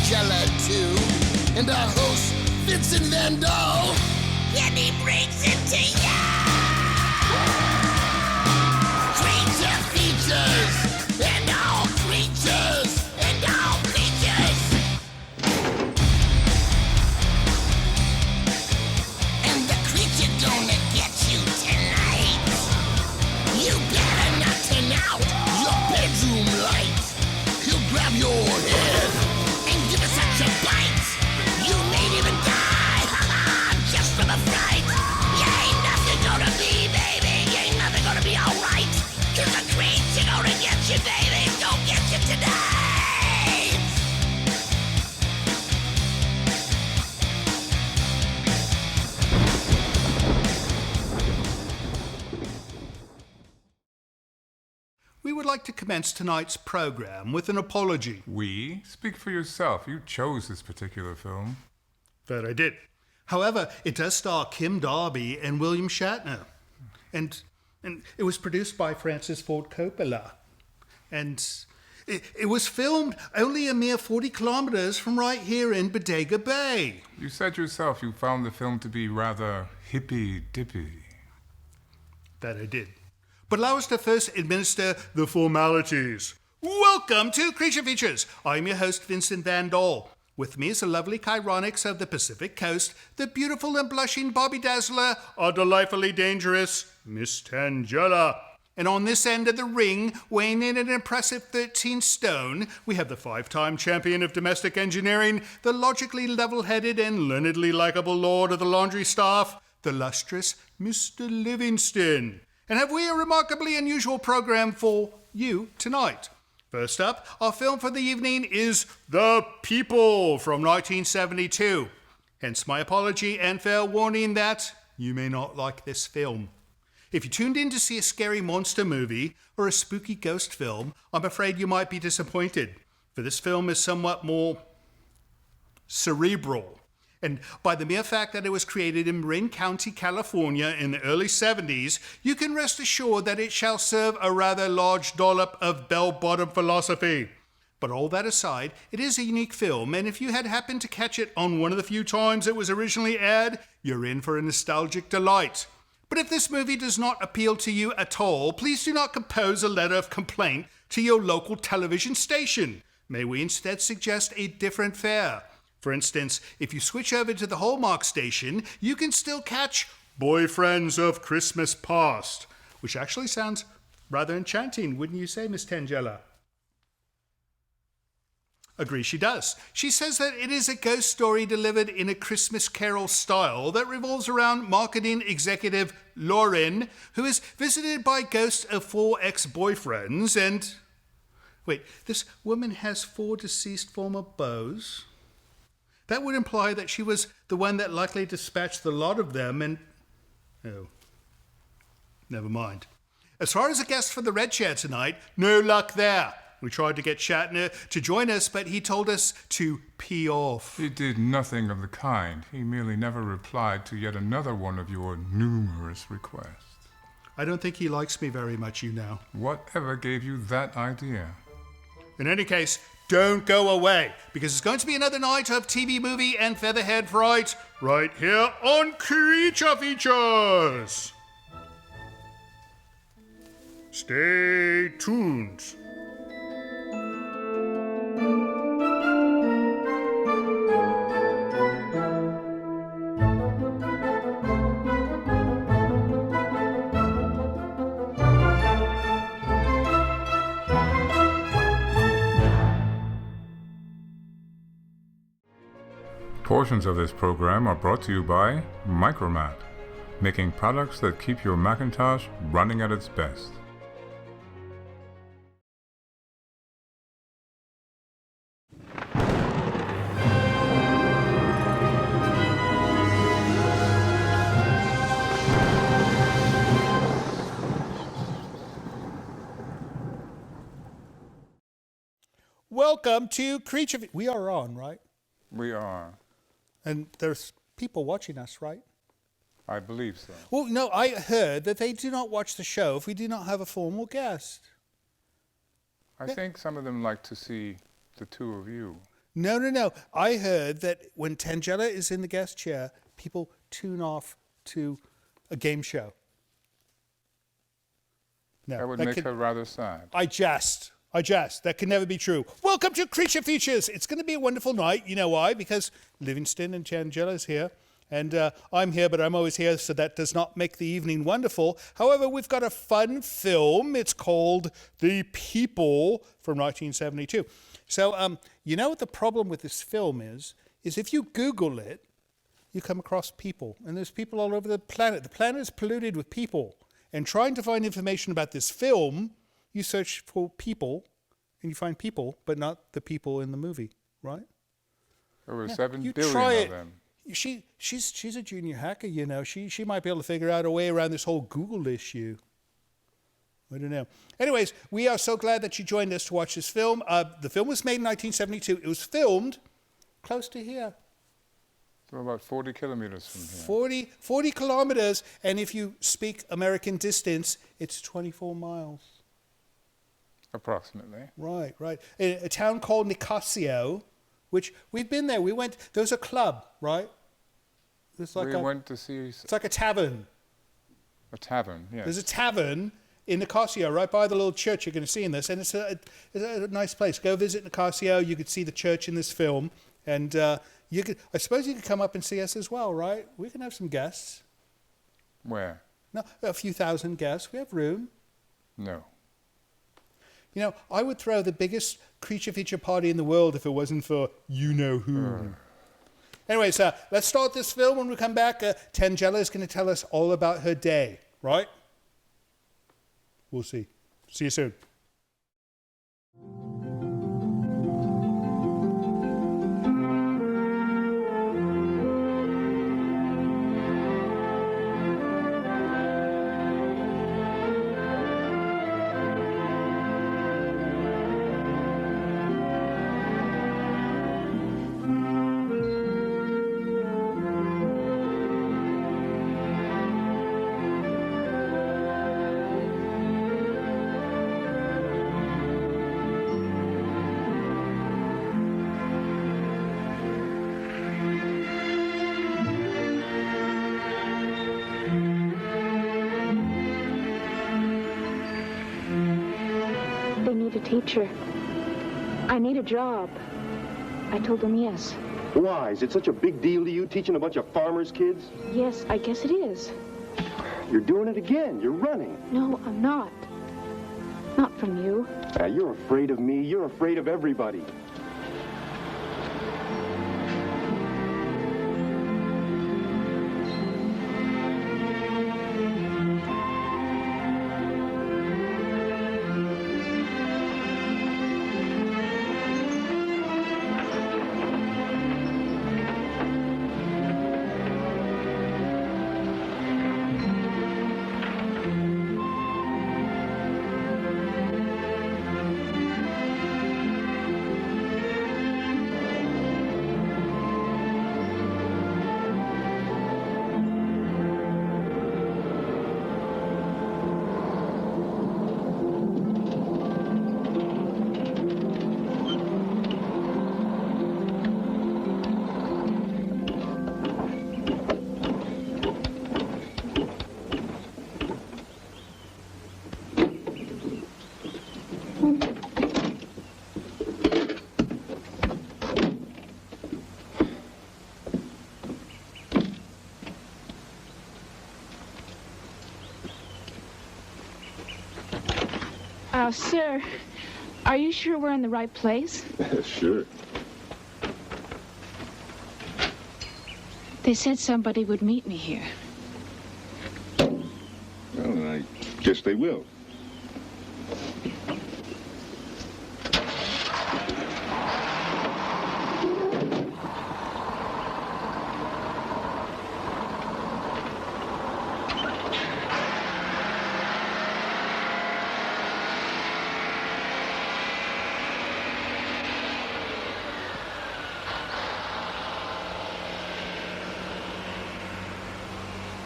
Tangela too, and our host, Vincent Van Dahl. And he brings it to ya! Creature features, and all creatures, and all creatures. And the creature gonna get you tonight. You better not turn out your bedroom light. He'll grab your head and give it such a bite. You may even die, just from a fright. You ain't nothing gonna be, baby. You ain't nothing gonna be alright. 'Cause the creature gonna get you, baby. Gonna get you tonight. We would like to commence tonight's program with an apology. We? Speak for yourself. You chose this particular film. That I did. However, it does star Kim Darby and William Shatner. And it was produced by Francis Ford Coppola. And it was filmed only a mere 40 kilometers from right here in Bodega Bay. You said yourself you found the film to be rather hippy-dippy. That I did. But allow us to first administer the formalities. Welcome to Creature Features. I'm your host, Vincent Van Dahl. With me is the lovely Chironics of the Pacific Coast, the beautiful and blushing Bobby Dazzler, our delightfully dangerous Miss Tangela. And on this end of the ring, weighing in at an impressive 13 stone, we have the 5-time champion of domestic engineering, the logically level-headed and learnedly likable lord of the laundry staff, the lustrous Mr. Livingston. And have we a remarkably unusual program for you tonight? First up, our film for the evening is The People from 1972. Hence my apology and fair warning that you may not like this film. If you tuned in to see a scary monster movie or a spooky ghost film, I'm afraid you might be disappointed, for this film is somewhat more cerebral. And by the mere fact that it was created in Marin County, California in the early 70s, you can rest assured that it shall serve a rather large dollop of bell-bottom philosophy. But all that aside, it is a unique film, and if you had happened to catch it on one of the few times it was originally aired, you're in for a nostalgic delight. But if this movie does not appeal to you at all, please do not compose a letter of complaint to your local television station. May we instead suggest a different fare? For instance, if you switch over to the Hallmark station, you can still catch Boyfriends of Christmas Past, which actually sounds rather enchanting, wouldn't you say, Miss Tangela? Agree she does. She says that it is a ghost story delivered in a Christmas Carol style that revolves around marketing executive Lauren, who is visited by ghosts of 4 ex-boyfriends and... Wait, this woman has 4 deceased former beaux? That would imply that she was the one that likely dispatched the lot of them and... Oh, never mind. As far as a guest for the Red Chair tonight, no luck there. We tried to get Shatner to join us, but he told us to pee off. He did nothing of the kind. He merely never replied to yet another one of your numerous requests. I don't think he likes me very much, you know. Whatever gave you that idea? In any case, don't go away, because it's going to be another night of TV, movie, and featherhead fright right here on Creature Features. Stay tuned. Portions of this program are brought to you by Micromat, making products that keep your Macintosh running at its best. Welcome to Creature... We are on, right? We are. And there's people watching us, right? I believe so. Well, no, I heard that they do not watch the show if we do not have a formal guest. I think some of them like to see the two of you. No. I heard that when Tangela is in the guest chair, people tune off to a game show. No, That would make her rather sad. I jest. That can never be true. Welcome to Creature Features. It's going to be a wonderful night. You know why? Because Livingston and Tangela's here. And I'm here, but I'm always here, so that does not make the evening wonderful. However, we've got a fun film. It's called The People from 1972. So, you know what the problem with this film is if you Google it, you come across people. And there's people all over the planet. The planet is polluted with people. And trying to find information about this film, you search for people, and you find people, but not the people in the movie, right? There were 7 billion of them. She's a junior hacker, you know. She might be able to figure out a way around this whole Google issue. I don't know. Anyways, we are so glad that you joined us to watch this film. The film was made in 1972. It was filmed close to here. So about 40 kilometers from here. 40 kilometers, and if you speak American distance, it's 24 miles. Approximately. Right. A town called Nicasio, which we've been there. We went. There was a club, right? It's like we went to see. It's like a tavern. A tavern, yes. There's a tavern in Nicasio, right by the little church you're going to see in this, and it's a nice place. Go visit Nicasio. You could see the church in this film, and you could. I suppose you could come up and see us as well, right? We can have some guests. Where? No, a few thousand guests. We have room. No. You know, I would throw the biggest creature feature party in the world if it wasn't for you-know-who. Anyways, let's start this film. When we come back, Tangela is going to tell us all about her day, right? We'll see. See you soon. Teacher, I need a job. I told them yes. Why? Is it such a big deal to you teaching a bunch of farmers' kids? Yes, I guess it is. You're doing it again. You're running. No, I'm not. Not from you. You're afraid of me. You're afraid of everybody. Sir, are you sure we're in the right place? Sure. They said somebody would meet me here. Well, I guess they will.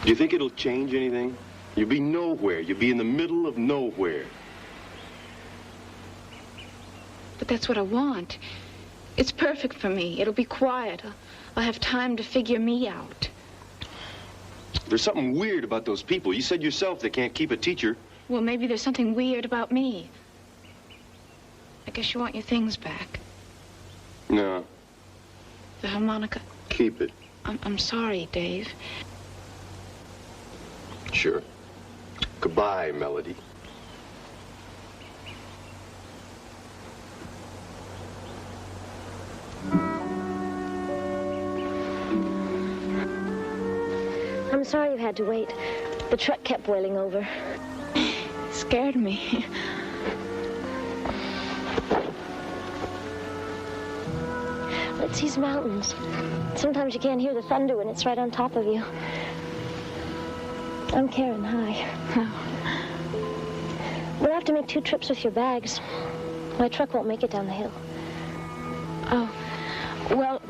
Do you think it'll change anything? You'll be nowhere. You'll be in the middle of nowhere. But that's what I want. It's perfect for me. It'll be quiet. I'll have time to figure me out. There's something weird about those people. You said yourself they can't keep a teacher. Well, maybe there's something weird about me. I guess you want your things back. No, The harmonica. keep it. I'm sorry, Dave. Sure. Goodbye, Melody. I'm sorry you had to wait. The truck kept boiling over. It scared me. It's these mountains. Sometimes you can't hear the thunder when it's right on top of you. I'm Karen. Hi. We'll have to make 2 trips with your bags. My truck won't make it down the hill. Oh, well,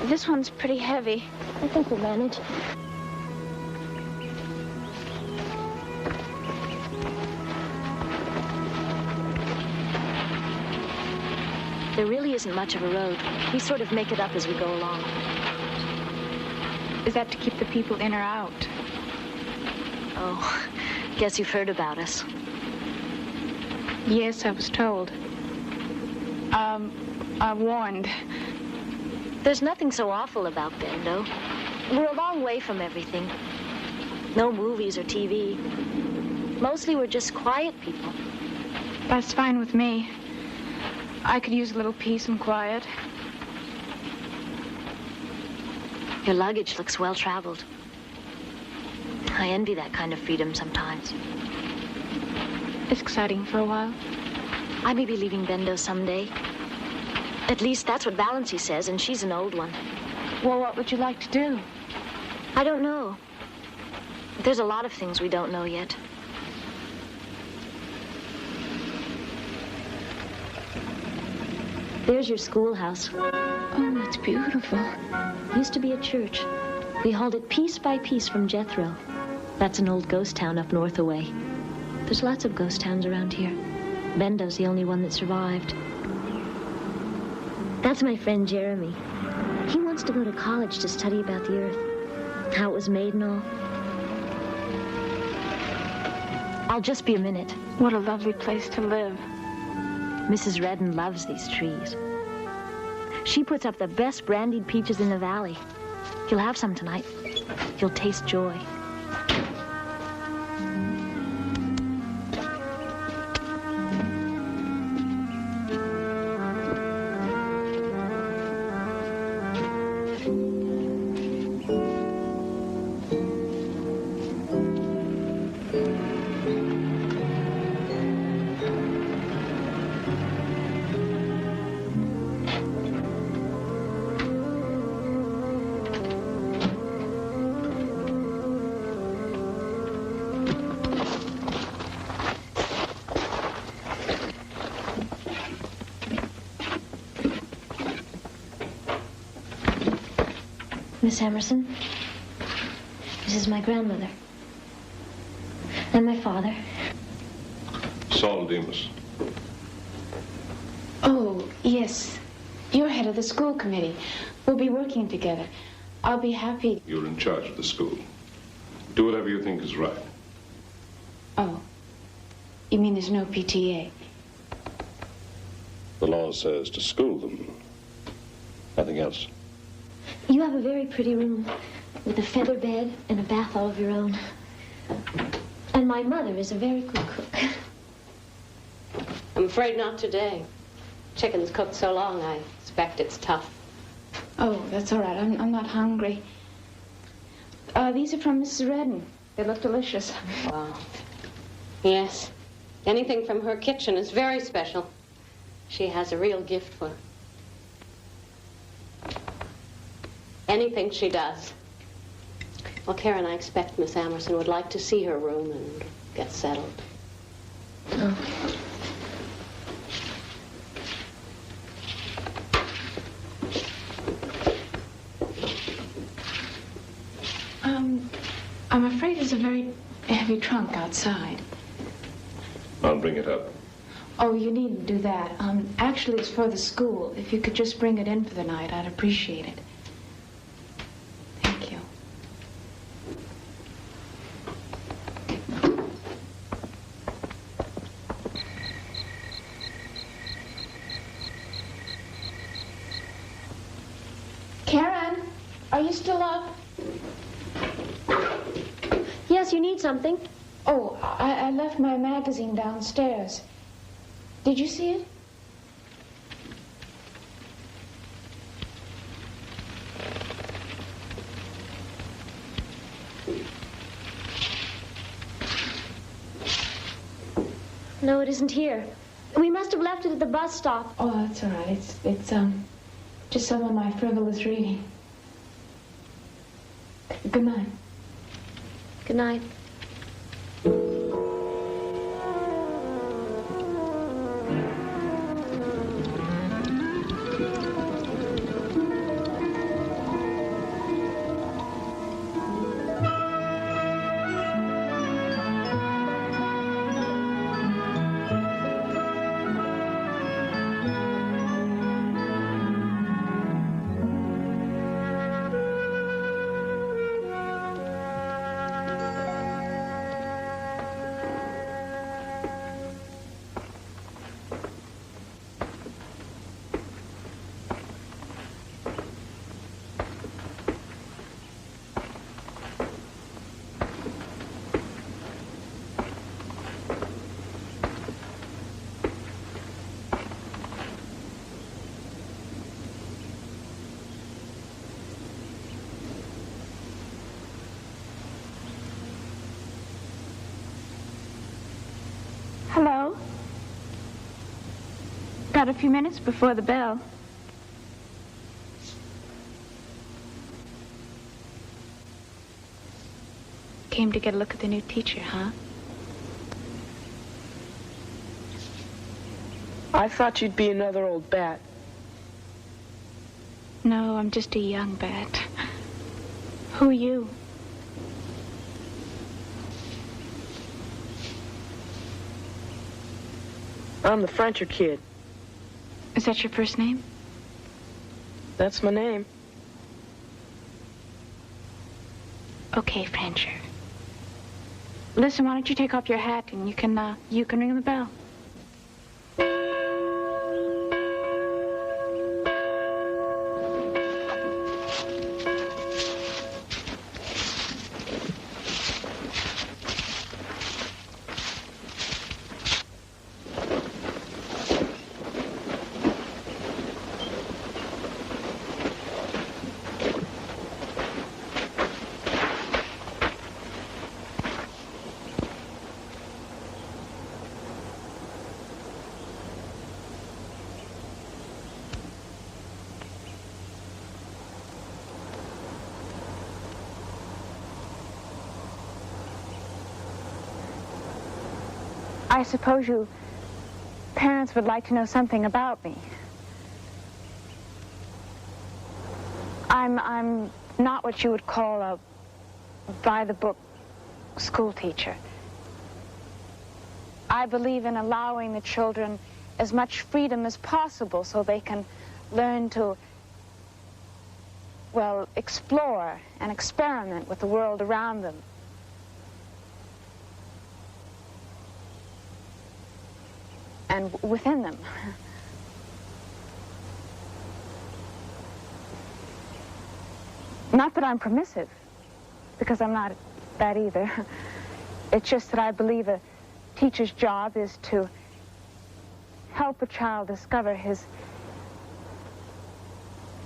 this one's pretty heavy. I think we'll manage. There really isn't much of a road. We sort of make it up as we go along. Is that to keep the people in or out? Oh, guess you've heard about us. Yes, I was told. I warned. There's nothing so awful about Bendo. We're a long way from everything. No movies or TV. Mostly we're just quiet people. That's fine with me. I could use a little peace and quiet. Your luggage looks well traveled. I envy that kind of freedom sometimes. It's exciting for a while. I may be leaving Bendo someday. At least that's what Valency says, and she's an old one. Well, what would you like to do? I don't know. There's a lot of things we don't know yet. There's your schoolhouse. Oh, it's beautiful. Used to be a church. We hauled it piece by piece from Jethro. That's an old ghost town up north away. There's lots of ghost towns around here. Bendo's the only one that survived. That's my friend Jeremy. He wants to go to college to study about the earth, how it was made and all. I'll just be a minute. What a lovely place to live. Mrs. Redden loves these trees. She puts up the best brandied peaches in the valley. You'll have some tonight. You'll taste joy. Miss Emerson, this is my grandmother. And my father. Saul Demas. Oh, yes. You're head of the school committee. We'll be working together. I'll be happy. You're in charge of the school. Do whatever you think is right. Oh. You mean there's no PTA? The law says to school them. Nothing else. You have a very pretty room with a feather bed and a bath all of your own. And my mother is a very good cook. I'm afraid not today. Chicken's cooked so long, I expect it's tough. Oh, that's all right. I'm not hungry. These are from Mrs. Redden. They look delicious. Wow. Yes. Anything from her kitchen is very special. She has a real gift for anything she does. Well, Karen, I expect Miss Emerson would like to see her room and get settled. Oh. I'm afraid there's a very heavy trunk outside. I'll bring it up. Oh, you needn't do that. Actually, it's for the school. If you could just bring it in for the night, I'd appreciate it. Thank you. Karen, are you still up? Yes, you need something? Oh, I left my magazine downstairs. Did you see it? No, it isn't here. We must have left it at the bus stop. Oh, that's all right. It's just some of my frivolous reading. Good night. Good night. Hello? Got a few minutes before the bell. Came to get a look at the new teacher, huh? I thought you'd be another old bat. No, I'm just a young bat. Who are you? I'm the Frencher kid. Is that your first name? That's my name. Okay, Frencher. Listen, why don't you take off your hat and you can ring the bell. I suppose you parents would like to know something about me. I'm not what you would call a by-the-book school teacher. I believe in allowing the children as much freedom as possible so they can learn to, well, explore and experiment with the world around them. And within them. Not that I'm permissive, because I'm not that either. It's just that I believe a teacher's job is to help a child discover his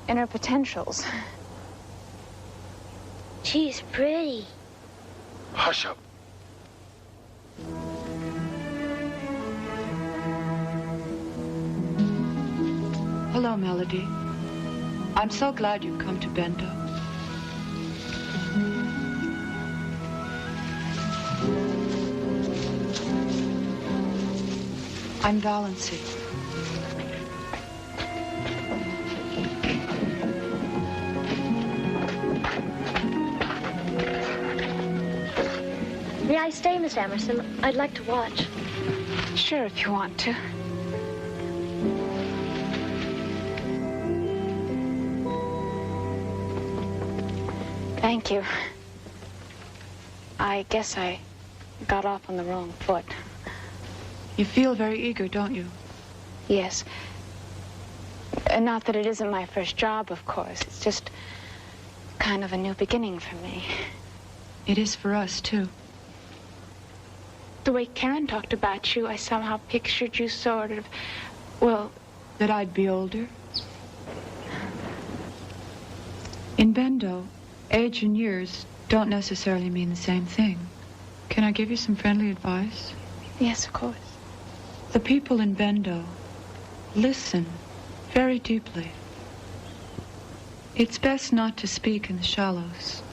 inner potentials. She's pretty. Hush up. Hello, Melody. I'm so glad you've come to Bendo. I'm Valency. May I stay, Miss Emerson? I'd like to watch. Sure, if you want to. Thank you. I guess I got off on the wrong foot. You feel very eager, don't you? Yes. Not that it isn't my first job, of course. It's just kind of a new beginning for me. It is for us, too. The way Karen talked about you, I somehow pictured you sort of, well... That I'd be older? In Bendo, age and years don't necessarily mean the same thing. Can I give you some friendly advice? Yes, of course. The people in Bendo listen very deeply. It's best not to speak in the shallows.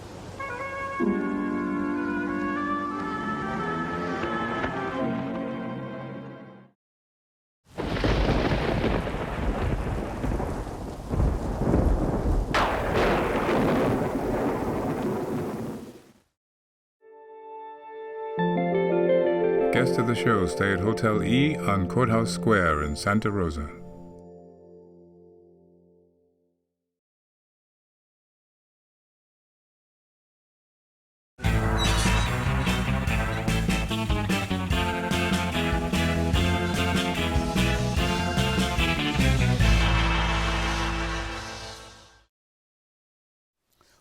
Guests of the show stay at Hotel E on Courthouse Square in Santa Rosa.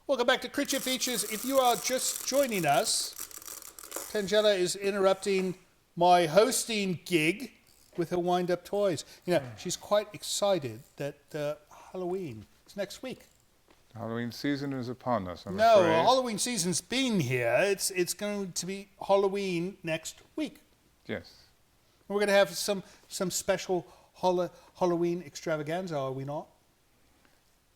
Welcome back to Creature Features. If you are just joining us, Tangela is interrupting my hosting gig with her wind-up toys. You know, she's quite excited that Halloween is next week. Halloween season is upon us, I'm No, afraid. Halloween season's been here. It's going to be Halloween next week. Yes. We're going to have some special Halloween extravaganza, are we not?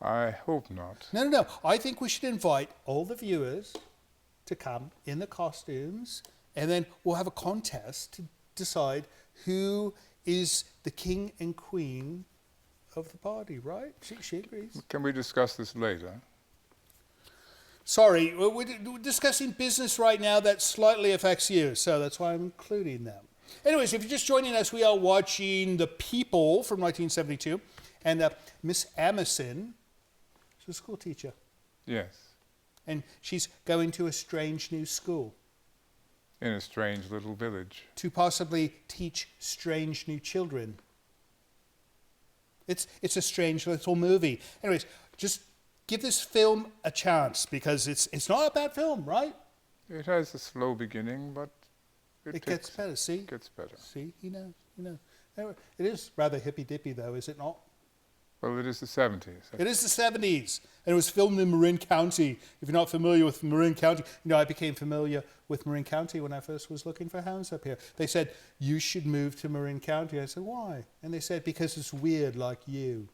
I hope not. No. I think we should invite all the viewers to come in the costumes, and then we'll have a contest to decide who is the king and queen of the party, right? She agrees. Can we discuss this later? Sorry, we're discussing business right now that slightly affects you, so that's why I'm including them. Anyways, if you're just joining us, we are watching The People from 1972, and Miss Emerson, she's a school teacher. Yes. And she's going to a strange new school. In a strange little village. To possibly teach strange new children. It's a strange little movie. Anyways, just give this film a chance, because it's not a bad film, right? It has a slow beginning, but it gets better, see? It gets better. See, you know. It is rather hippy-dippy, though, is it not? Well, it is the 70s. It is the 70s, and it was filmed in Marin County. If you're not familiar with Marin County, you know, I became familiar with Marin County when I first was looking for homes up here. They said, you should move to Marin County. I said, why? And they said, because it's weird like you.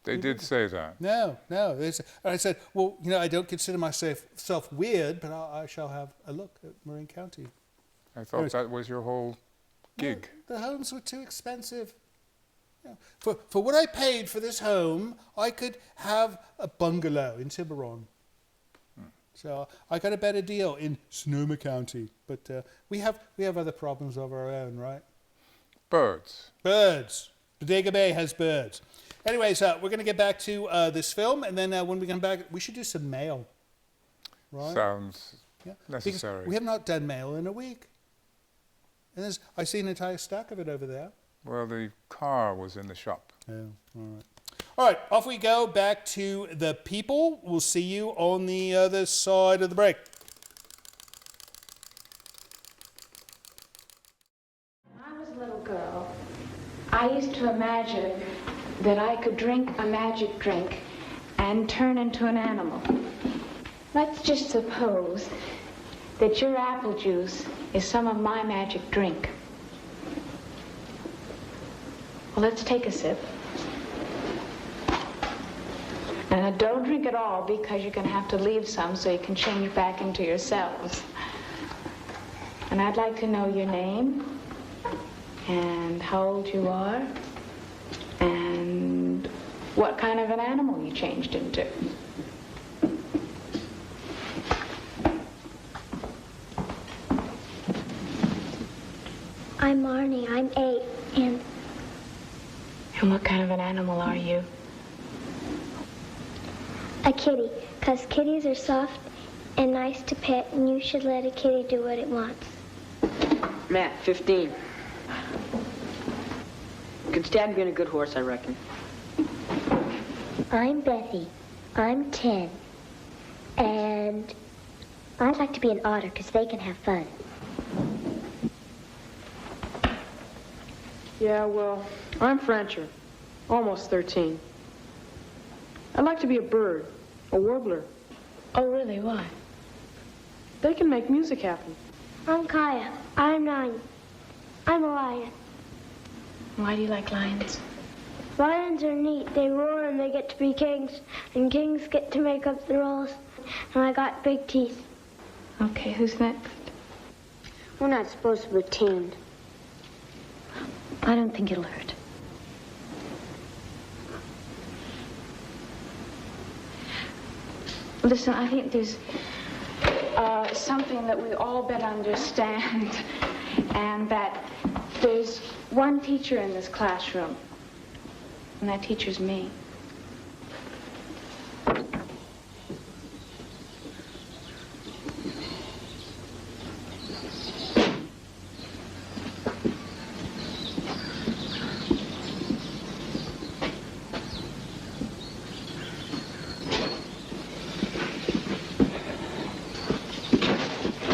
They did say that. No. And I said, well, you know, I don't consider myself weird, but I shall have a look at Marin County. I thought that was your whole gig. No, the homes were too expensive. Yeah. For what I paid for this home, I could have a bungalow in Tiburon. So I got a better deal in Sonoma County. But we have other problems of our own, right? Birds. Bodega Bay has birds. Anyways, we're going to get back to this film, and then when we come back, we should do some mail. Right? Sounds necessary. Because we have not done mail in a week. And I see an entire stack of it over there. Well, the car was in the shop. Oh, all right. All right, off we go back to The People. We'll see you on the other side of the break. When I was a little girl, I used to imagine that I could drink a magic drink and turn into an animal. Let's just suppose that your apple juice is some of my magic drink. Well, let's take a sip. And don't drink it all, because you're going to have to leave some so you can change back into yourselves. And I'd like to know your name, and how old you are, and what kind of an animal you changed into. I'm Marnie. I'm 8, And what kind of an animal are you? A kitty, because kitties are soft and nice to pet, and you should let a kitty do what it wants. Matt, 15. Could stand being a good horse, I reckon. I'm Bethy. I'm 10. And I'd like to be an otter because they can have fun. Yeah, well, I'm Frencher. Almost 13. I'd like to be a bird, a warbler. Oh, really? Why? They can make music happen. I'm Kaya. I'm 9. I'm a lion. Why do you like lions? Lions are neat. They roar and they get to be kings. And kings get to make up the rules. And I got big teeth. Okay, who's next? We're not supposed to pretend. I don't think it'll hurt. Listen, I think there's something that we all better understand, and that there's one teacher in this classroom, and that teacher's me.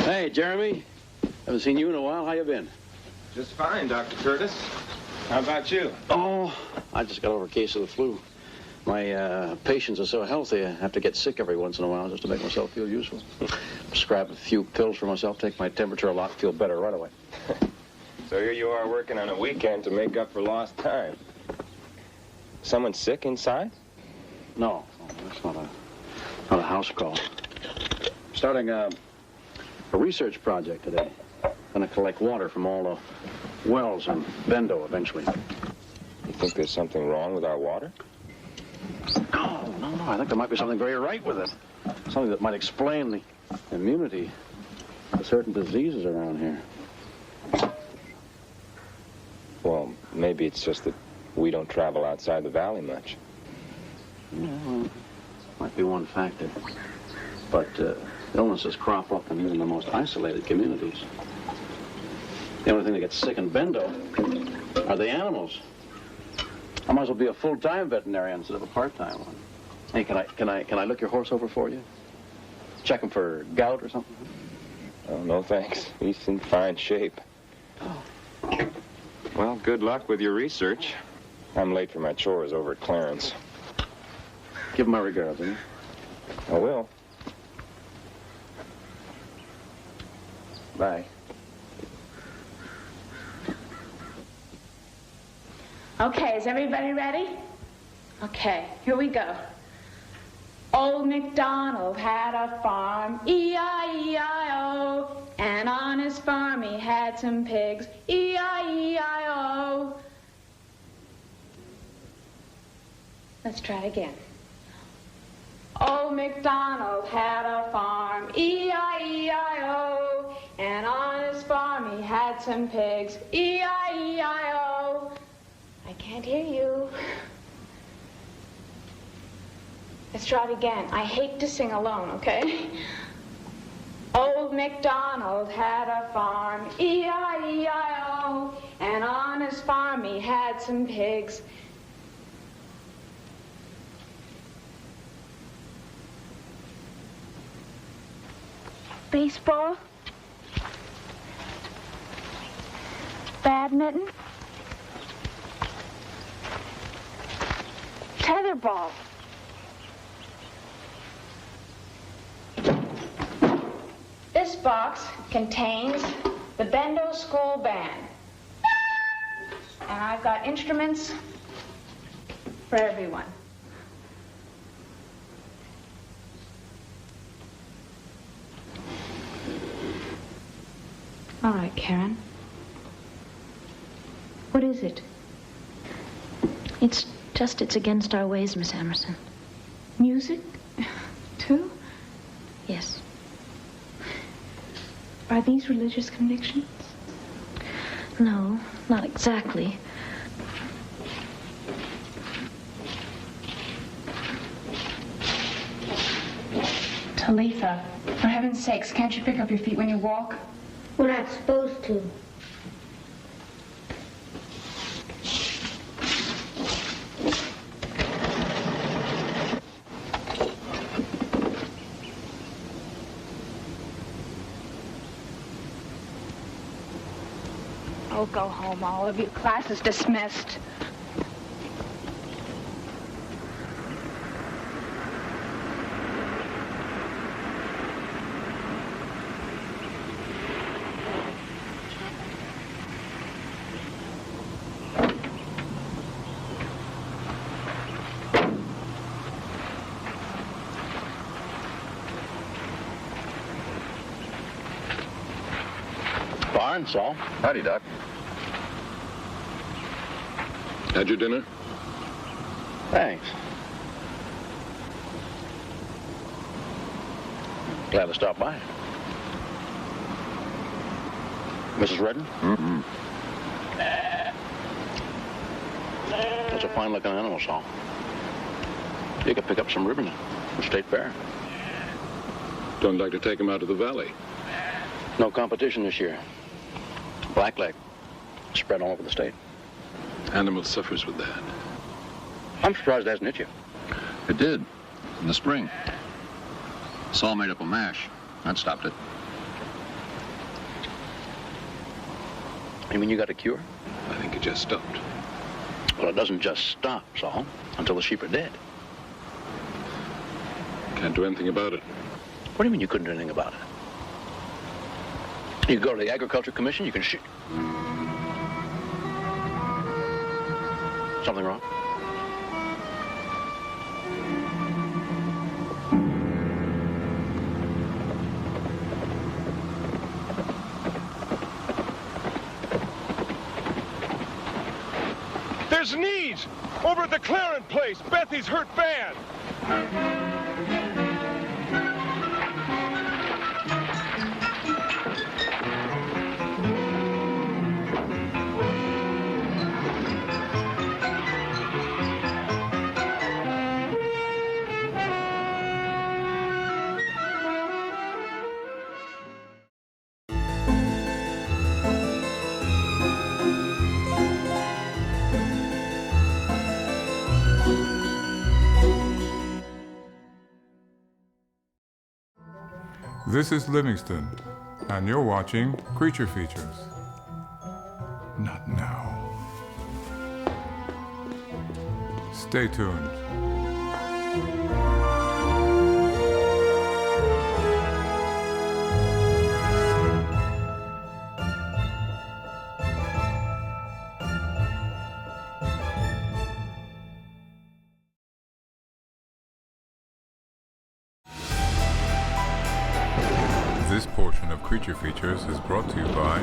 Hey, Jeremy. Haven't seen you in a while. How you been? Just fine, Dr. Curtis. How about you? Oh, I just got over a case of the flu. My patients are so healthy, I have to get sick every once in a while just to make myself feel useful. Prescribe a few pills for myself, take my temperature a lot, feel better right away. So here you are working on a weekend to make up for lost time. Someone sick inside? No, that's not a house call. Starting a research project today. Gonna collect water from all the wells in Bendo eventually. You think there's something wrong with our water? No. I think there might be something very right with it. Something that might explain the immunity to certain diseases around here. Well, maybe it's just that we don't travel outside the valley much. Yeah, well, might be one factor. But illnesses crop up in even the most isolated communities. The only thing that gets sick in Bendo are the animals. I might as well be a full-time veterinarian instead of a part-time one. Hey, can I look your horse over for you? Check him for gout or something? Oh, no thanks. He's in fine shape. Oh. Well, good luck with your research. I'm late for my chores over at Clarence. Give him my regards, will you? I will. Bye. Okay, is everybody ready? Okay, here we go. Old MacDonald had a farm, E-I-E-I-O, and on his farm he had some pigs, E-I-E-I-O. Let's try it again. Old MacDonald had a farm, E-I-E-I-O, and on his farm he had some pigs, E-I-E-I-O. I can't hear you. Let's try it again. I hate to sing alone, okay? Old MacDonald had a farm, E-I-E-I-O, and on his farm he had some pigs. Baseball. Badminton. Tetherball. This box contains the Bendo School Band. And I've got instruments for everyone. All right, Karen. What is it? It's against our ways, Miss Emerson. Music? Too? Yes. Are these religious convictions? No, not exactly. Talitha, for heaven's sakes, can't you pick up your feet when you walk? We're not supposed to. Oh, go home, all of you. Class is dismissed. Fine, Saul. Howdy, Doc. Had your dinner? Thanks. Glad to stop by. Mrs. Redden? Mm-hmm. That's a fine-looking animal, Saul. You could pick up some ribbon from State Fair. Don't like to take him out of the valley. No competition this year. Blackleg. Spread all over the state. Animal suffers with that. I'm surprised it hasn't hit you. It did, in the spring. Saul made up a mash. That stopped it. You mean you got a cure? I think it just stopped. Well, it doesn't just stop, Saul, until the sheep are dead. Can't do anything about it. What do you mean you couldn't do anything about it? You go to the Agriculture Commission, you can shoot. Something wrong? There's needs over at the clearing place. Bethy's hurt bad. This is Livingston, and you're watching Creature Features. Not now. Stay tuned. This portion of Creature Features is brought to you by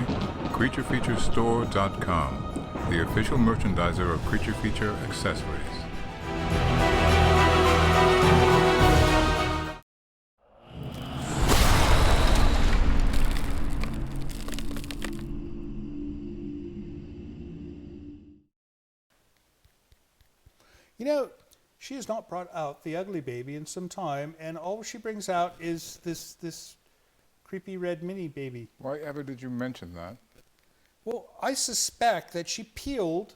CreatureFeatureStore.com, the official merchandiser of Creature Feature accessories. You know, she has not brought out the ugly baby in some time, and all she brings out is this creepy red mini baby. Why ever did you mention that? Well, I suspect that she peeled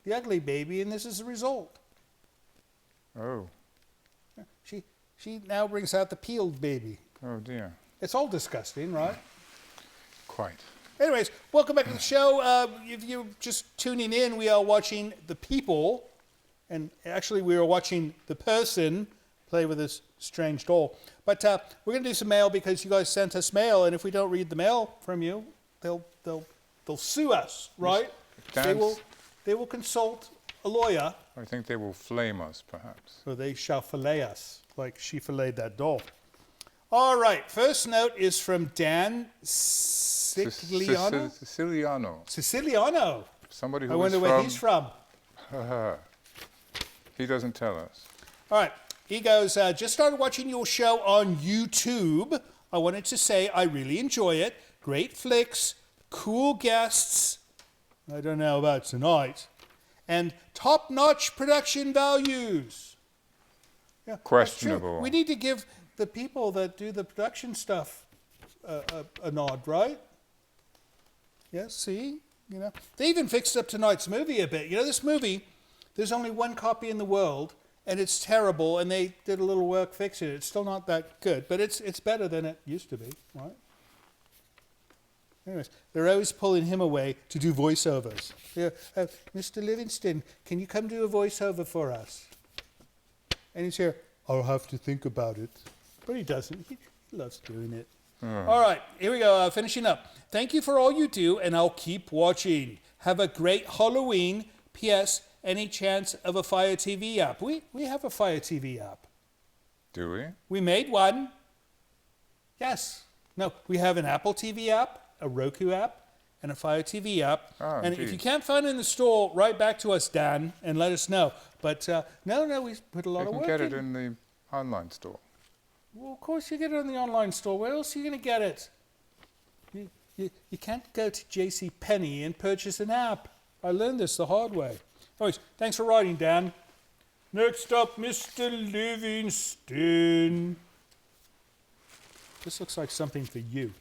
the ugly baby, and this is the result. Oh. She now brings out the peeled baby. Oh, dear. It's all disgusting, right? Quite. Anyways, welcome back to the show. If you're just tuning in, we are watching The People, and actually we are watching the person play with this strange doll. But we're going to do some mail because you guys sent us mail, and if we don't read the mail from you, they'll sue us, right? They will consult a lawyer. I think they will flame us, perhaps. Or they shall fillet us, like she filleted that doll. All right, first note is from Dan Siciliano. Siciliano. Somebody who I wonder is where he's from. He doesn't tell us. All right. He goes, just started watching your show on YouTube. I wanted to say I really enjoy it. Great flicks, cool guests. I don't know about tonight. And top-notch production values. Yeah, questionable. We need to give the people that do the production stuff a nod, right? Yeah, see? You know, they even fixed up tonight's movie a bit. You know, this movie, there's only one copy in the world, and it's terrible, and they did a little work fixing it. It's still not that good, but it's better than it used to be, right? Anyways, they're always pulling him away to do voiceovers. Yeah, Mr. Livingston, can you come do a voiceover for us? And he's here, I'll have to think about it. But he doesn't. He loves doing it. All right, here we go, finishing up. Thank you for all you do, and I'll keep watching. Have a great Halloween. P.S. Any chance of a Fire TV app? We have a Fire TV app. Do we? We made one. Yes. No, we have an Apple TV app, a Roku app, and a Fire TV app. Oh, and geez. if you can't find it in the store, write back to us, Dan, and let us know. But no, we put a lot of work in. You can get it in the online store. Well, of course you get it in the online store. Where else are you going to get it? You can't go to J.C. Penney and purchase an app. I learned this the hard way. Anyways, thanks for writing, Dan. Next up, Mr. Livingston. This looks like something for you.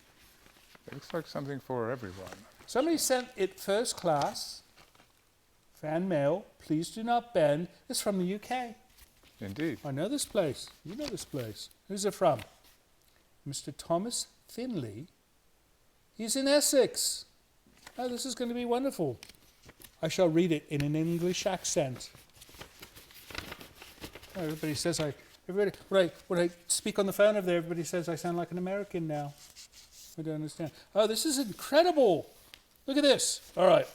It looks like something for everyone. Somebody sent it first class. Fan mail. Please do not bend. It's from the UK. Indeed. I know this place. You know this place. Who's it from? Mr. Thomas Finley. He's in Essex. Oh, this is going to be wonderful. I shall read it in an English accent. Oh, everybody says when I speak on the phone over there, everybody says I sound like an American now. I don't understand. Oh, this is incredible. Look at this. All right.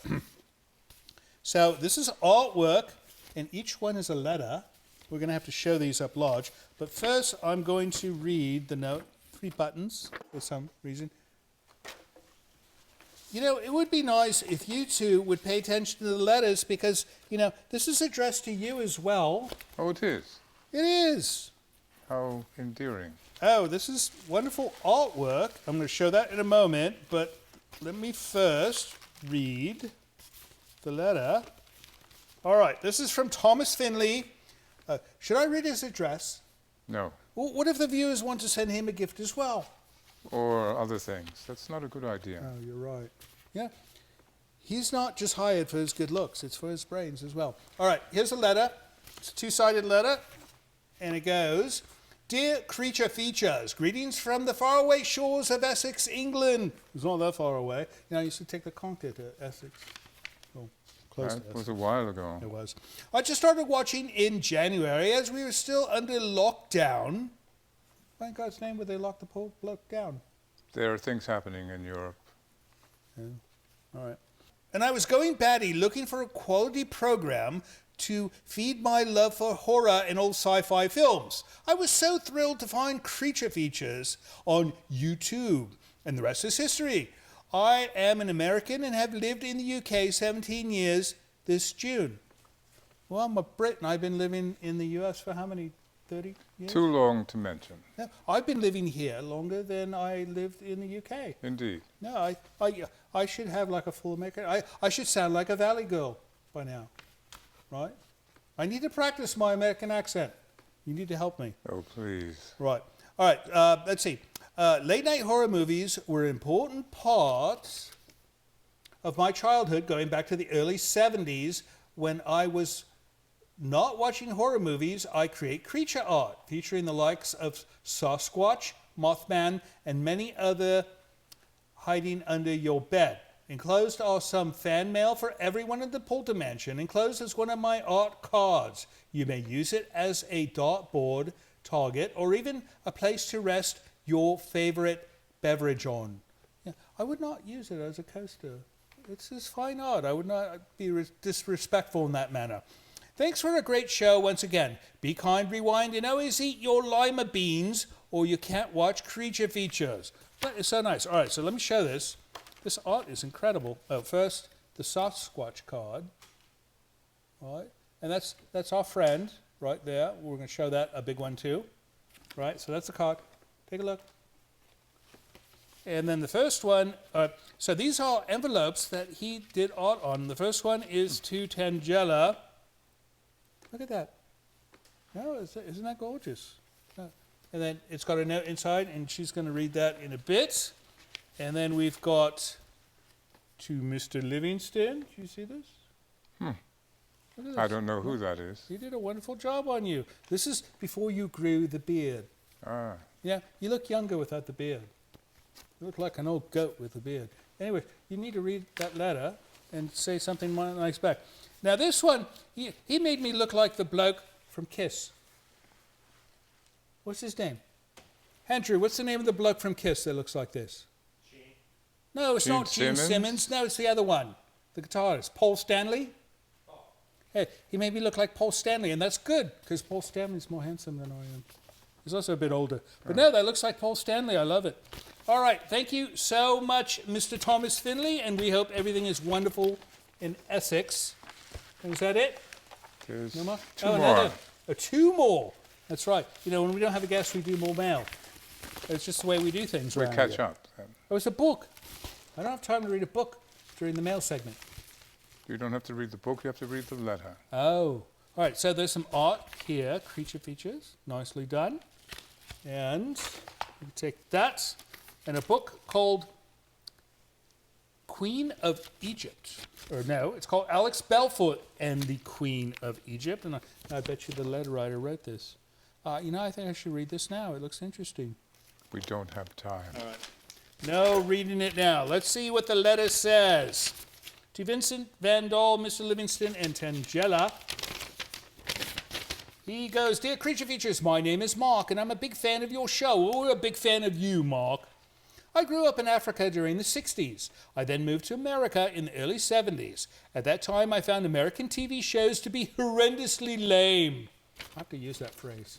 So this is artwork, and each one is a letter. We're going to have to show these up large. But first, I'm going to read the note. 3 buttons for some reason. You know, it would be nice if you two would pay attention to the letters because, you know, this is addressed to you as well. Oh, it is? It is. How endearing. Oh, this is wonderful artwork. I'm going to show that in a moment, but let me first read the letter. All right, this is from Thomas Finley. Should I read his address? No. Well, what if the viewers want to send him a gift as well? Or other things. That's not a good idea. Oh, you're right. Yeah. He's not just hired for his good looks, it's for his brains as well. All right, here's a letter. It's a 2-sided letter, and it goes, Dear Creature Features, greetings from the faraway shores of Essex, England. It's not that far away. You know, I used to take the Conker to Essex. Oh, close to That Essex. was a while ago. It was. I just started watching in January as we were still under lockdown. Why in God's name would they lock the poor bloke down? There are things happening in Europe. Yeah. All right. And I was going batty looking for a quality program to feed my love for horror and old sci-fi films. I was so thrilled to find Creature Features on YouTube, and the rest is history. I am an American and have lived in the UK 17 years this June. Well, I'm a Brit and I've been living in the US for how many? 30 years? Too long to mention. Yeah, I've been living here longer than I lived in the UK. Indeed. No, I should have like a full American. I should sound like a Valley girl by now, right? I need to practice my American accent. You need to help me. Oh, please. Right. All right, let's see. Late night horror movies were important parts of my childhood going back to the early 70s when I was not watching horror movies. I create creature art featuring the likes of Sasquatch, Mothman, and many other hiding under your bed. Enclosed are some fan mail for everyone in the Poulter Mansion. Enclosed is one of my art cards. You may use it as a dartboard target or even a place to rest your favorite beverage on. Yeah, I would not use it as a coaster. It's just fine art. I would not be disrespectful in that manner. Thanks for a great show once again. Be kind, rewind, and always eat your lima beans or you can't watch Creature Features. That is so nice. All right, so let me show this. This art is incredible. Oh, first, the Sasquatch card. All right, and that's our friend right there. We're going to show that, a big one too. Right, so that's the card. Take a look. And then the first one, so these are envelopes that he did art on. The first one is to Tangela. Look at that. No, isn't that gorgeous? And then it's got a note inside, and she's going to read that in a bit. And then we've got to Mr. Livingston. Do you see this? Hmm. Look at this. I don't know who that is. He did a wonderful job on you. This is before you grew the beard. Ah. Yeah, you look younger without the beard. You look like an old goat with a beard. Anyway, you need to read that letter and say something nice back. Now this one, he made me look like the bloke from Kiss. What's his name? Andrew, what's the name of the bloke from Kiss that looks like this? Gene. No, it's not Gene Simmons. No, it's the other one, the guitarist, Paul Stanley. Oh. Hey, he made me look like Paul Stanley, and that's good, because Paul Stanley's more handsome than I am. He's also a bit older. But no, that looks like Paul Stanley. I love it. All right, thank you so much, Mr. Thomas Finley, and we hope everything is wonderful in Essex. And is that it? There's no more? two more. Two more. That's right. You know, when we don't have a guest, we do more mail. It's just the way we do things We around catch here. up. Then. Oh, it's a book. I don't have time to read a book during the mail segment. You don't have to read the book, you have to read the letter. Oh. All right, so there's some art here, creature features, nicely done. And we can take that and a book called Queen of Egypt. Or no, it's called Alex Belfoot and the Queen of Egypt. And I bet you the letter writer wrote this. You know, I think I should read this now. It looks interesting. We don't have time. All right. No reading it now. Let's see what the letter says. To Vincent Van Dahl, Mr. Livingston, and Tangela. He goes, Dear Creature Features, my name is Mark, and I'm a big fan of your show. We're a big fan of you, Mark. I grew up in Africa during the 60s. I then moved to America in the early 70s. At that time, I found American TV shows to be horrendously lame. I have to use that phrase.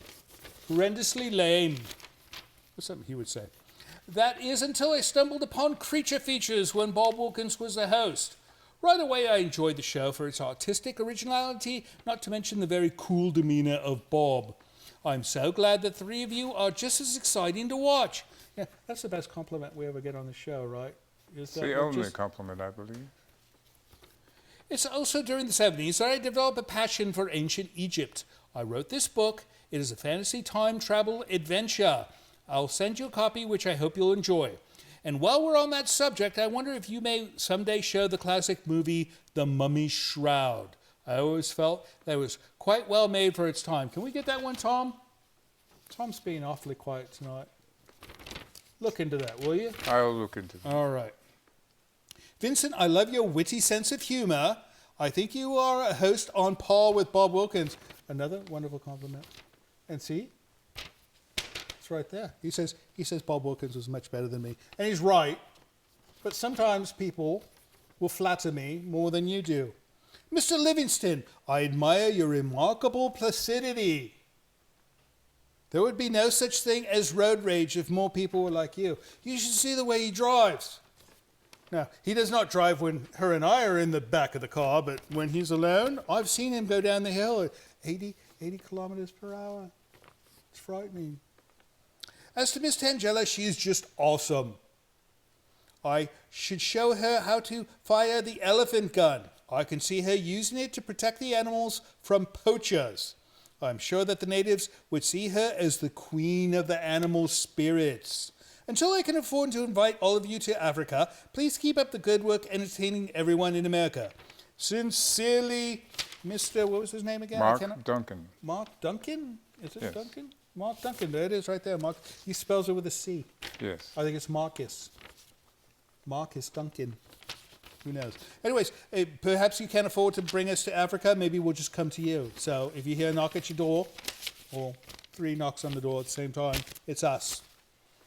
Horrendously lame. That's something he would say. That is until I stumbled upon Creature Features when Bob Wilkins was the host. Right away, I enjoyed the show for its artistic originality, not to mention the very cool demeanor of Bob. I'm so glad the three of you are just as exciting to watch. Yeah, that's the best compliment we ever get on the show, right? It's the only compliment, I believe. It's also during the 70s that I developed a passion for ancient Egypt. I wrote this book. It is a fantasy time travel adventure. I'll send you a copy, which I hope you'll enjoy. And while we're on that subject, I wonder if you may someday show the classic movie The Mummy's Shroud. I always felt that it was quite well made for its time. Can we get that one, Tom? Tom's being awfully quiet tonight. Look into that, will you? I'll look into that. All right. Vincent, I love your witty sense of humor. I think you are a host on par with Bob Wilkins. Another wonderful compliment. And see? It's right there. He says Bob Wilkins was much better than me. And he's right. But sometimes people will flatter me more than you do. Mr. Livingston, I admire your remarkable placidity. There would be no such thing as road rage if more people were like you. You should see the way he drives. Now, he does not drive when her and I are in the back of the car, but when he's alone, I've seen him go down the hill at 80 kilometers per hour. It's frightening. As to Miss Tangela, she is just awesome. I should show her how to fire the elephant gun. I can see her using it to protect the animals from poachers. I'm sure that the natives would see her as the queen of the animal spirits. Until I can afford to invite all of you to Africa, please keep up the good work entertaining everyone in America. Sincerely, Mr. What was his name again? Mark Duncan. Mark Duncan? Is it yes. Duncan? Mark Duncan. There it is right there. Mark. He spells it with a C. Yes. I think it's Marcus. Marcus Duncan. Who knows? Anyways, perhaps you can afford to bring us to Africa. Maybe we'll just come to you. So if you hear a knock at your door, or 3 knocks on the door at the same time, it's us.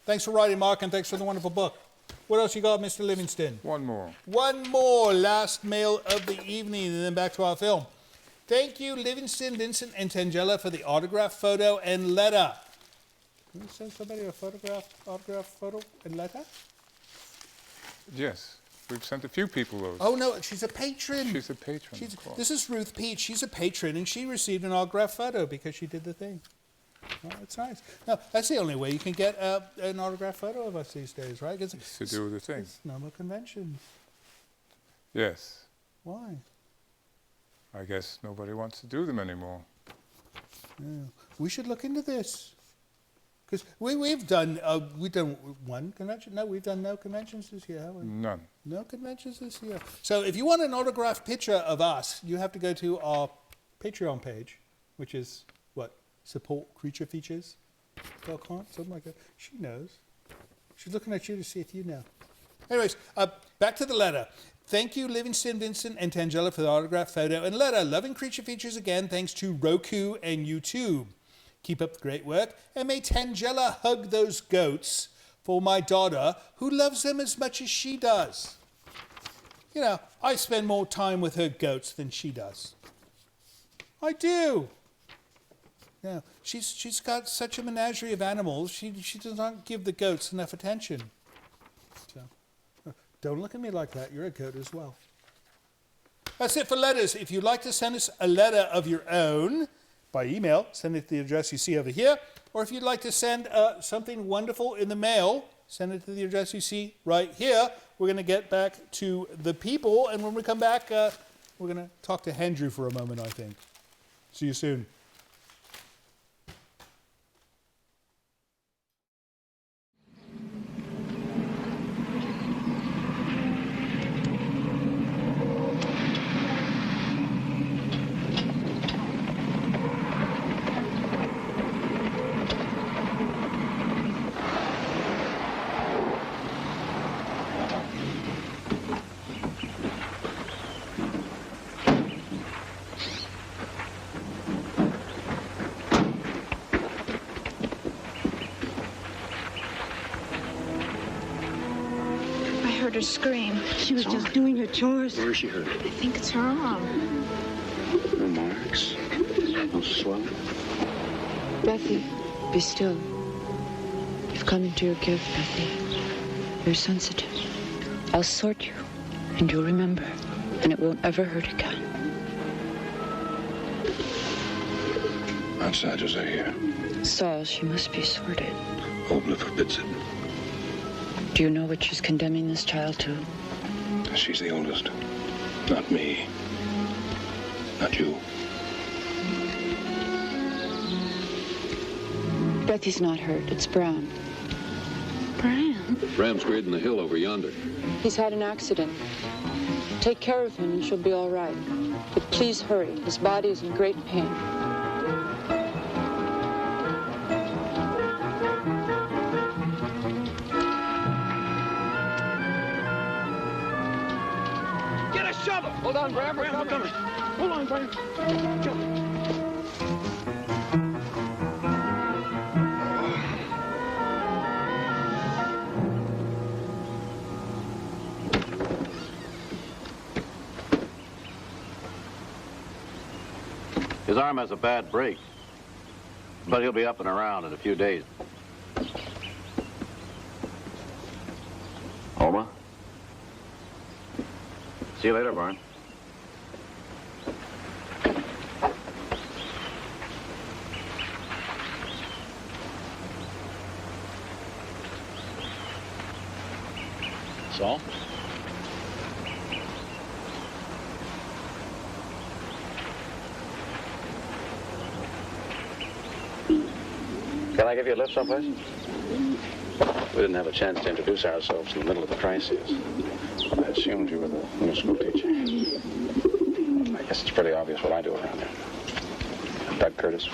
Thanks for writing, Mark, and thanks for the wonderful book. What else you got, Mr. Livingston? One more. One more. Last mail of the evening, and then back to our film. Thank you, Livingston, Vincent, and Tangela for the autograph photo and letter. Can you send somebody a autograph photo and letter? Yes. We've sent a few people those. Oh, no, she's a patron. She's a patron, of course. This is Ruth Peach. She's a patron, and she received an autograph photo because she did the thing. Oh, that's nice. No, that's the only way you can get an autograph photo of us these days, right? It's to do the thing. It's no more conventions. Yes. Why? I guess nobody wants to do them anymore. Yeah. We should look into this. Because we've done one convention. No, we've done no conventions this year, have we? None. No conventions this year. So if you want an autographed picture of us, you have to go to our Patreon page, which is, supportcreaturefeatures.com, something like that. She knows. She's looking at you to see if you know. Anyways, back to the letter. Thank you, Livingston, Vincent, and Tangela for the autograph photo and letter. Loving Creature Features again, thanks to Roku and YouTube. Keep up the great work, and may Tangela hug those goats for my daughter, who loves them as much as she does. You know, I spend more time with her goats than she does. I do. Yeah, she's got such a menagerie of animals, she does not give the goats enough attention. So, don't look at me like that. You're a goat as well. That's it for letters. If you'd like to send us a letter of your own by email, send it to the address you see over here. Or if you'd like to send something wonderful in the mail, send it to the address you see right here. We're going to get back to the people. And when we come back, we're going to talk to Andrew for a moment, I think. See you soon. Her scream. She was just doing her chores. Where is she hurt? I think it's her arm. No marks. No swelling. Bethy, be still. You've come into your gift, Bethy. You're sensitive. I'll sort you, and you'll remember, and it won't ever hurt again. Outsiders are here. Saul, she must be sorted. Obla forbids it. Do you know what she's condemning this child to? She's the oldest. Not me. Not you. Bethy's not hurt. It's Bram. Bram? Bram's grading the hill over yonder. He's had an accident. Take care of him and she'll be all right. But please hurry. His body is in great pain. Hold on, Bram. We're coming. Hold on, Bram. Jump. His arm has a bad break, but he'll be up and around in a few days. Oma? See you later, Barn. Saul? Can I give you a lift someplace? We didn't have a chance to introduce ourselves in the middle of the crisis. I assumed you were the new school teacher. I guess it's pretty obvious what I do around here. Doug Curtis.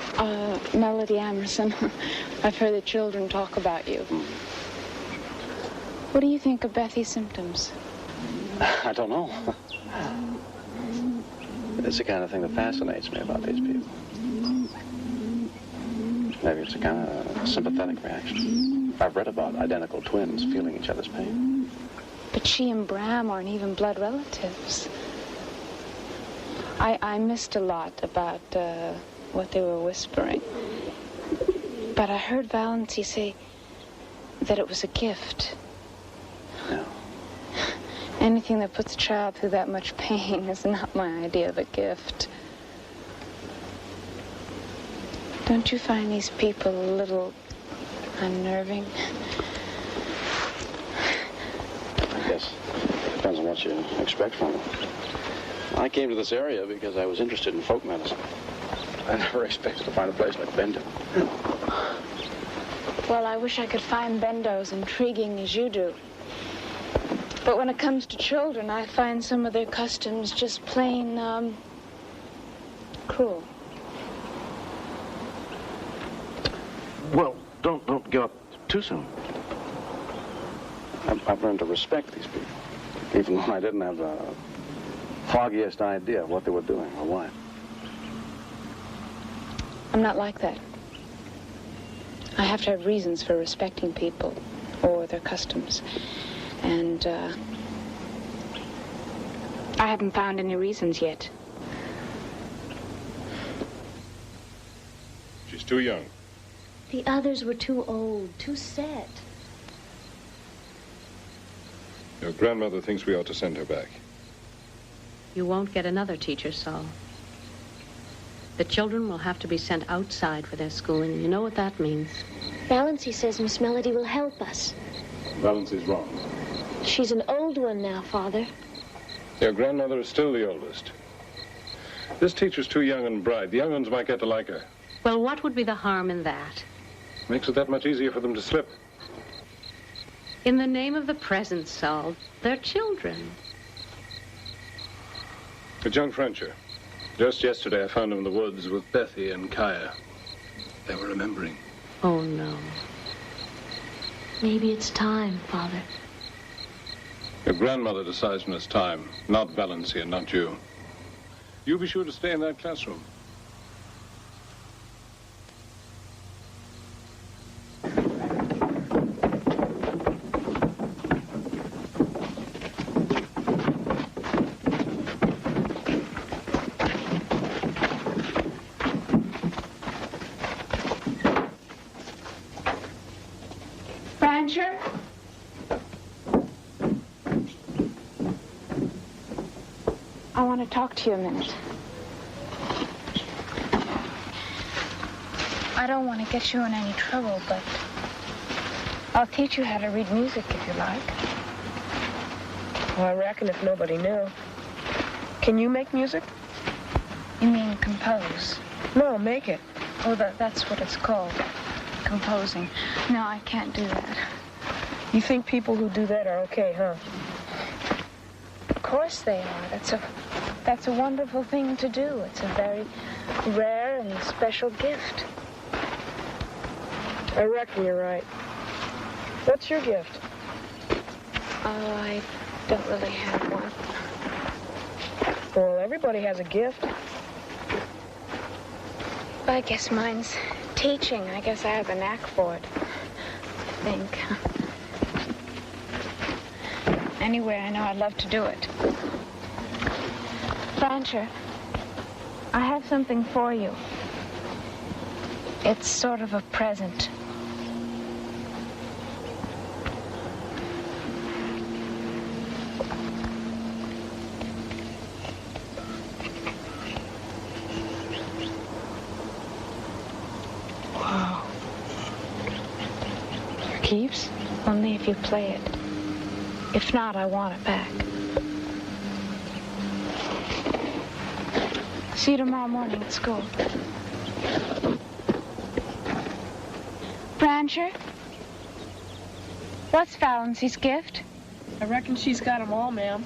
Melody Emerson. I've heard the children talk about you. What do you think of Bethy's symptoms? I don't know. It's the kind of thing that fascinates me about these people. Maybe it's a kind of sympathetic reaction. I've read about identical twins feeling each other's pain. But she and Bram aren't even blood relatives. I missed a lot about what they were whispering. But I heard Valency say that it was a gift. Yeah. Anything that puts a child through that much pain is not my idea of a gift. Don't you find these people a little unnerving? I guess it depends on what you expect from them. I came to this area because I was interested in folk medicine. I never expected to find a place like Bendon. Well, I wish I could find Bendo as intriguing as you do. But when it comes to children, I find some of their customs just plain, cruel. Well, don't give up too soon. I've learned to respect these people, even though I didn't have the foggiest idea of what they were doing or why. I'm not like that. I have to have reasons for respecting people or their customs. And, I haven't found any reasons yet. She's too young. The others were too old, too set. Your grandmother thinks we ought to send her back. You won't get another teacher, Saul. The children will have to be sent outside for their schooling, and you know what that means. Valency says Miss Melody will help us. Valency's wrong. She's an old one now, Father. Your grandmother is still the oldest. This teacher's too young and bright. The young ones might get to like her. Well, what would be the harm in that? Makes it that much easier for them to slip. In the name of the present, Saul, they're children. A young Frencher. Just yesterday I found him in the woods with Bethy and Kaya. They were remembering. Oh, no. Maybe it's time, Father. Your grandmother decides when it's time, not Valency and not you. You be sure to stay in that classroom. Rancher? I want to talk to you a minute. I don't want to get you in any trouble, but I'll teach you how to read music if you like. Well, I reckon if nobody knew. Can you make music? You mean compose? No, make it. Oh, that's what it's called. Composing. No, I can't do that. You think people who do that are okay, huh? Of course they are. That's a wonderful thing to do. It's a very rare and special gift. I reckon you're right. What's your gift? Oh, I don't really have one. Well, everybody has a gift. Well, I guess mine's teaching. I guess I have a knack for it. I think. Anyway, I know I'd love to do it. Rancher, I have something for you. It's sort of a present. Wow. For keeps? Only if you play it. If not, I want it back. See you tomorrow morning at school. Rancher? What's Valency's gift? I reckon she's got 'em all, ma'am.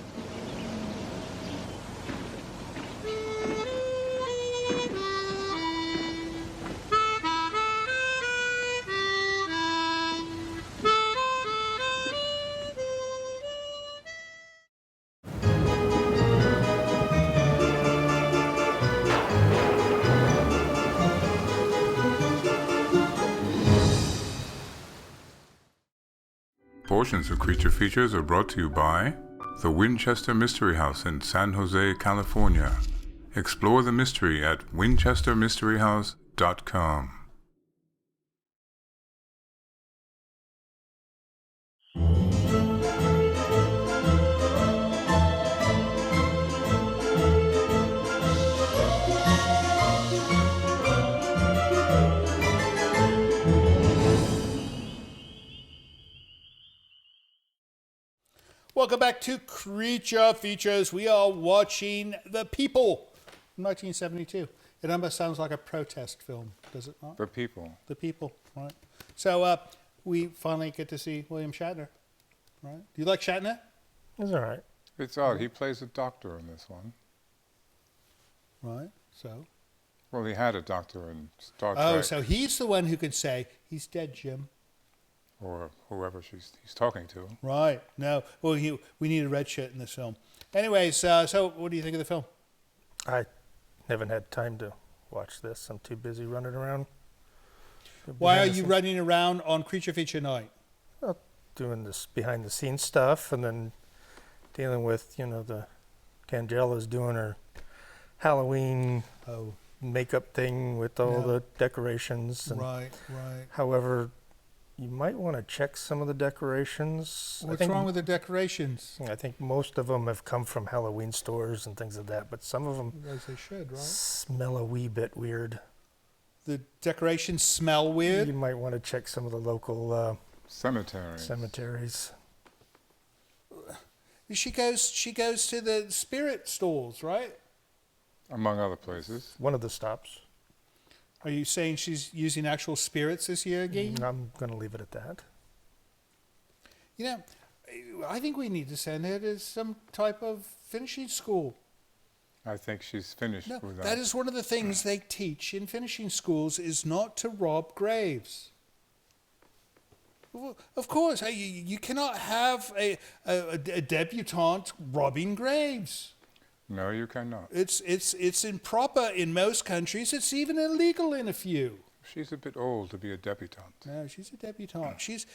Portions of Creature Features are brought to you by the Winchester Mystery House in San Jose, California. Explore the mystery at winchestermysteryhouse.com. Welcome back to Creature Features. We are watching The People from 1972. It almost sounds like a protest film, does it not? For people. The People. Right. So we finally get to see William Shatner. Right. Do you like Shatner? It's all right. It's odd. He plays a doctor in this one. Right. So. Well, he had a doctor in Star Trek. Oh, so he's the one who can say, he's dead, Jim. Or whoever he's talking to. Right. No. Well, we need a red shirt in this film. Anyways, so what do you think of the film? I haven't had time to watch this. I'm too busy running around. Why are you running around on Creature Feature Night? Well, doing this behind-the-scenes stuff and then dealing with, the Tangela's doing her Halloween makeup thing with all the decorations. And right. However, you might want to check some of the decorations. What's wrong with the decorations? I think most of them have come from Halloween stores and things like that, but some of them as they should, right? Smell a wee bit weird. The decorations smell weird? You might want to check some of the local cemeteries. She goes to the spirit stalls, right? Among other places. One of the stops. Are you saying she's using actual spirits this year again? I'm going to leave it at that. I think we need to send her to some type of finishing school. I think she's finished with that. That is one of the things they teach in finishing schools is not to rob graves. Well, of course, you cannot have a debutante robbing graves. No, you cannot. It's improper in most countries. It's even illegal in a few. She's a bit old to be a debutante. No, she's a debutante.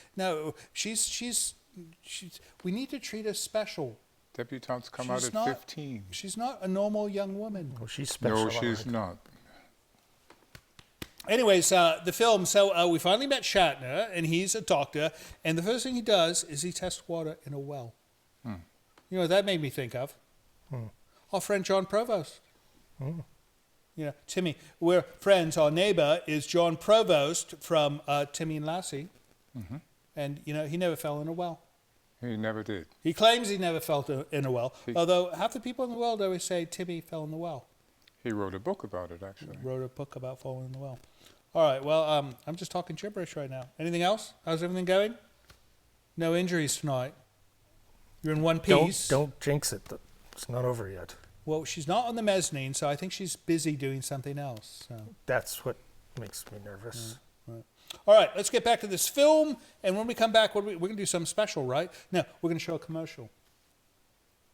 We need to treat her special. Debutantes come out at 15. She's not a normal young woman. Well, she's special. No, she's not. Anyways, the film. So we finally met Shatner, and he's a doctor. And the first thing he does is he tests water in a well. You know what that made me think of? Our friend John Provost. Timmy. We're friends. Our neighbor is John Provost from Timmy and Lassie. And, he never fell in a well. He never did. He claims he never fell in a well, although half the people in the world always say Timmy fell in the well. He wrote a book about it, actually. He wrote a book about falling in the well. All right, well, I'm just talking gibberish right now. Anything else? How's everything going? No injuries tonight. You're in one piece. Don't jinx it. It's not over yet. Well, she's not on the mezzanine, so I think she's busy doing something else. So. That's what makes me nervous. Right. All right, let's get back to this film. And when we come back, we're going to do something special, right? No, we're going to show a commercial.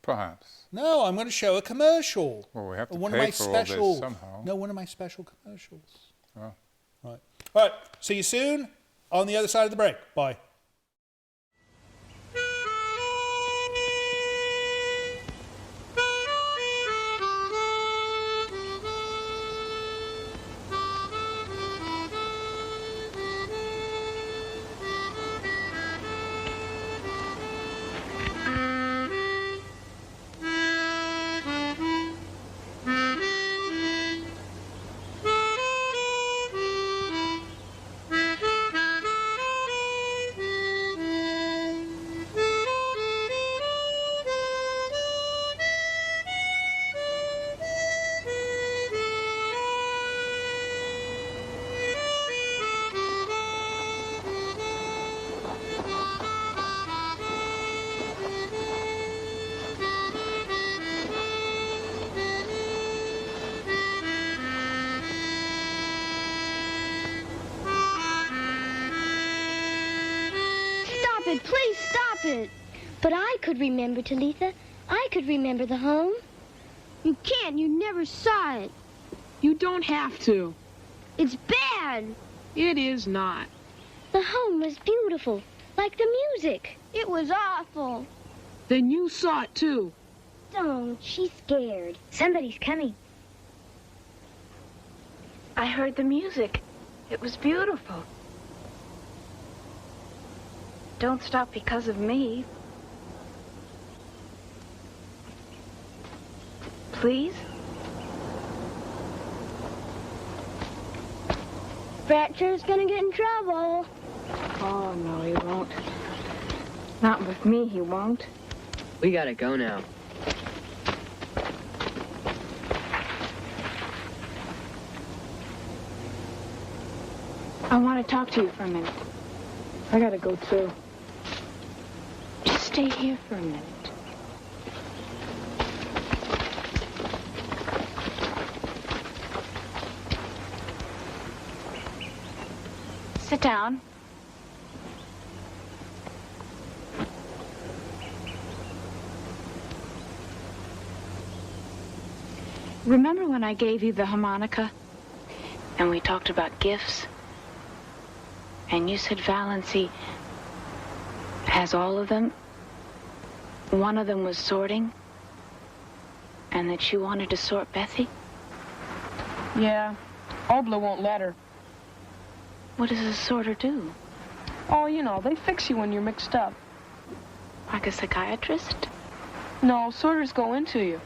Perhaps. No, I'm going to show a commercial. Well, we have to one pay of my for special, all this somehow. No, one of my special commercials. Oh. Right. All right, see you soon on the other side of the break. Bye. Please stop it. But I could remember, Talitha. I could remember the home. You can't. You never saw it. You don't have to. It's bad. It is not. The home was beautiful, like the music. It was awful. Then you saw it, too. Don't. She's scared. Somebody's coming. I heard the music. It was beautiful. Don't stop because of me. Please? Fratcher's gonna get in trouble. Oh, no, he won't. Not with me, he won't. We gotta go now. Oh, want to talk to you for a minute. I gotta go, too. Just stay here for a minute. Sit down. Remember when I gave you the harmonica and we talked about gifts? And you said Valency has all of them. One of them was sorting, and that you wanted to sort Bethy? Yeah, Obla won't let her. What does a sorter do? Oh, you know, they fix you when you're mixed up. Like a psychiatrist? No, sorters go into you.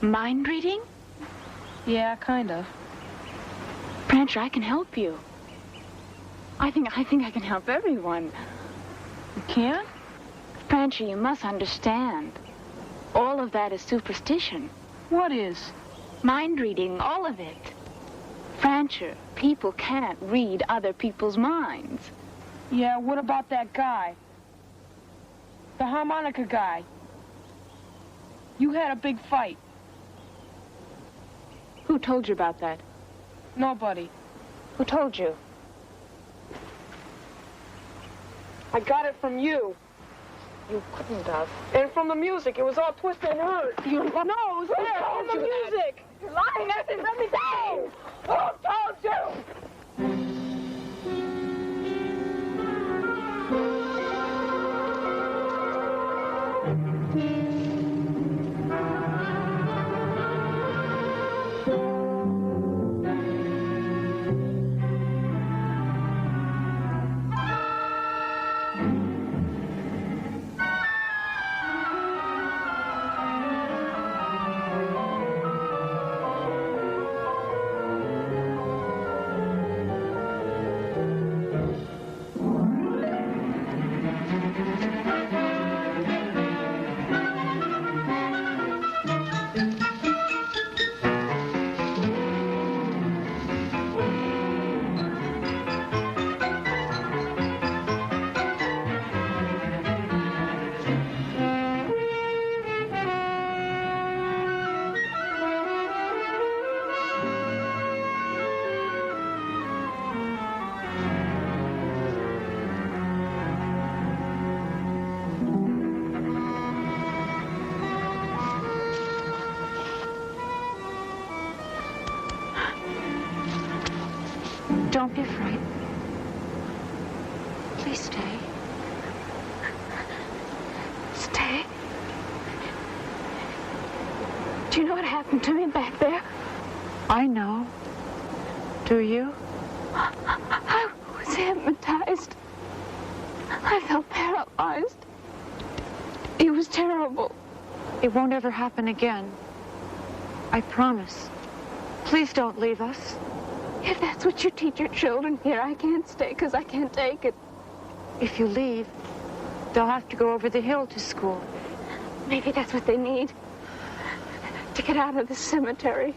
Mind reading? Yeah, kind of. Prancher, I can help you. I think I can help everyone. You can? Prancher, you must understand. All of that is superstition. What is? Mind reading, all of it. Prancher, people can't read other people's minds. Yeah, what about that guy? The harmonica guy. You had a big fight. Who told you about that? Nobody. Who told you? I got it from you. You couldn't have. And from the music, it was all twisted and hurt. Your nose, there, from the music. You're lying, Nathan. Let me down. Who told you? Don't be afraid. Please stay. Stay. Do you know what happened to me back there? I know. Do you? I was hypnotized. I felt paralyzed. It was terrible. It won't ever happen again. I promise. Please don't leave us. If that's what you teach your children here, I can't stay because I can't take it. If you leave, they'll have to go over the hill to school. Maybe that's what they need. To get out of the cemetery.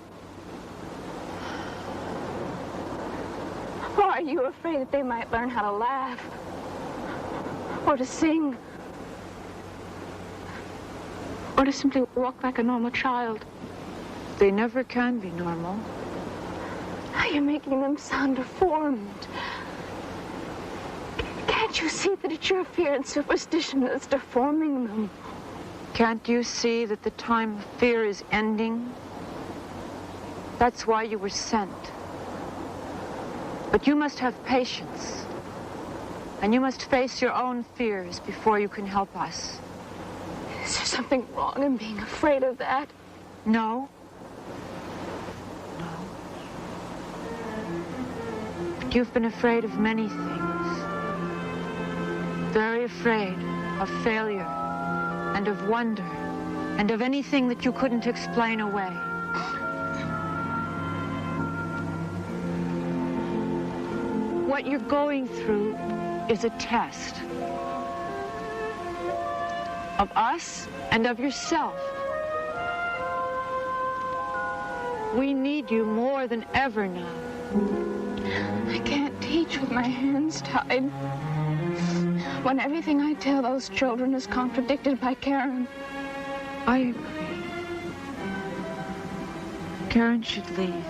Or are you afraid that they might learn how to laugh? Or to sing? Or to simply walk like a normal child? They never can be normal. You're making them sound deformed. Can't you see that it's your fear and superstition that's deforming them? Can't you see that the time of fear is ending? That's why you were sent. But you must have patience. And you must face your own fears before you can help us. Is there something wrong in being afraid of that? No. You've been afraid of many things. Very afraid of failure and of wonder and of anything that you couldn't explain away. What you're going through is a test of us and of yourself. We need you more than ever now. I can't teach with my hands tied. When everything I tell those children is contradicted by Karen. I agree. Karen should leave.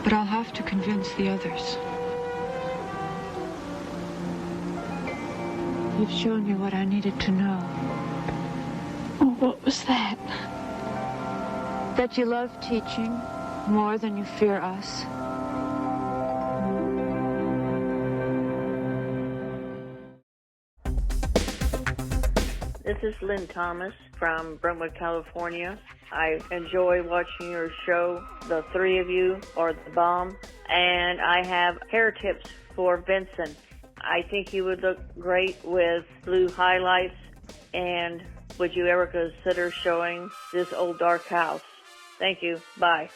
But I'll have to convince the others. You've shown me what I needed to know. Oh, what was that? That you love teaching more than you fear us. This is Lynn Thomas from Brentwood, California. I enjoy watching your show. The three of you are the bomb. And I have hair tips for Vincent. I think he would look great with blue highlights. And would you ever consider showing this old dark house? Thank you. Bye.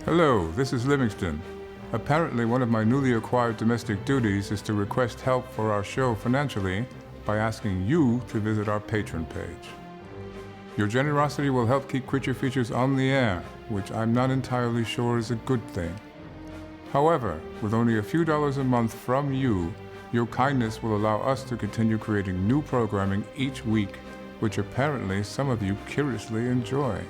Hello, this is Livingston. Apparently, one of my newly acquired domestic duties is to request help for our show financially by asking you to visit our Patreon page. Your generosity will help keep Creature Features on the air, which I'm not entirely sure is a good thing. However, with only a few dollars a month from you, your kindness will allow us to continue creating new programming each week, which apparently some of you curiously enjoy.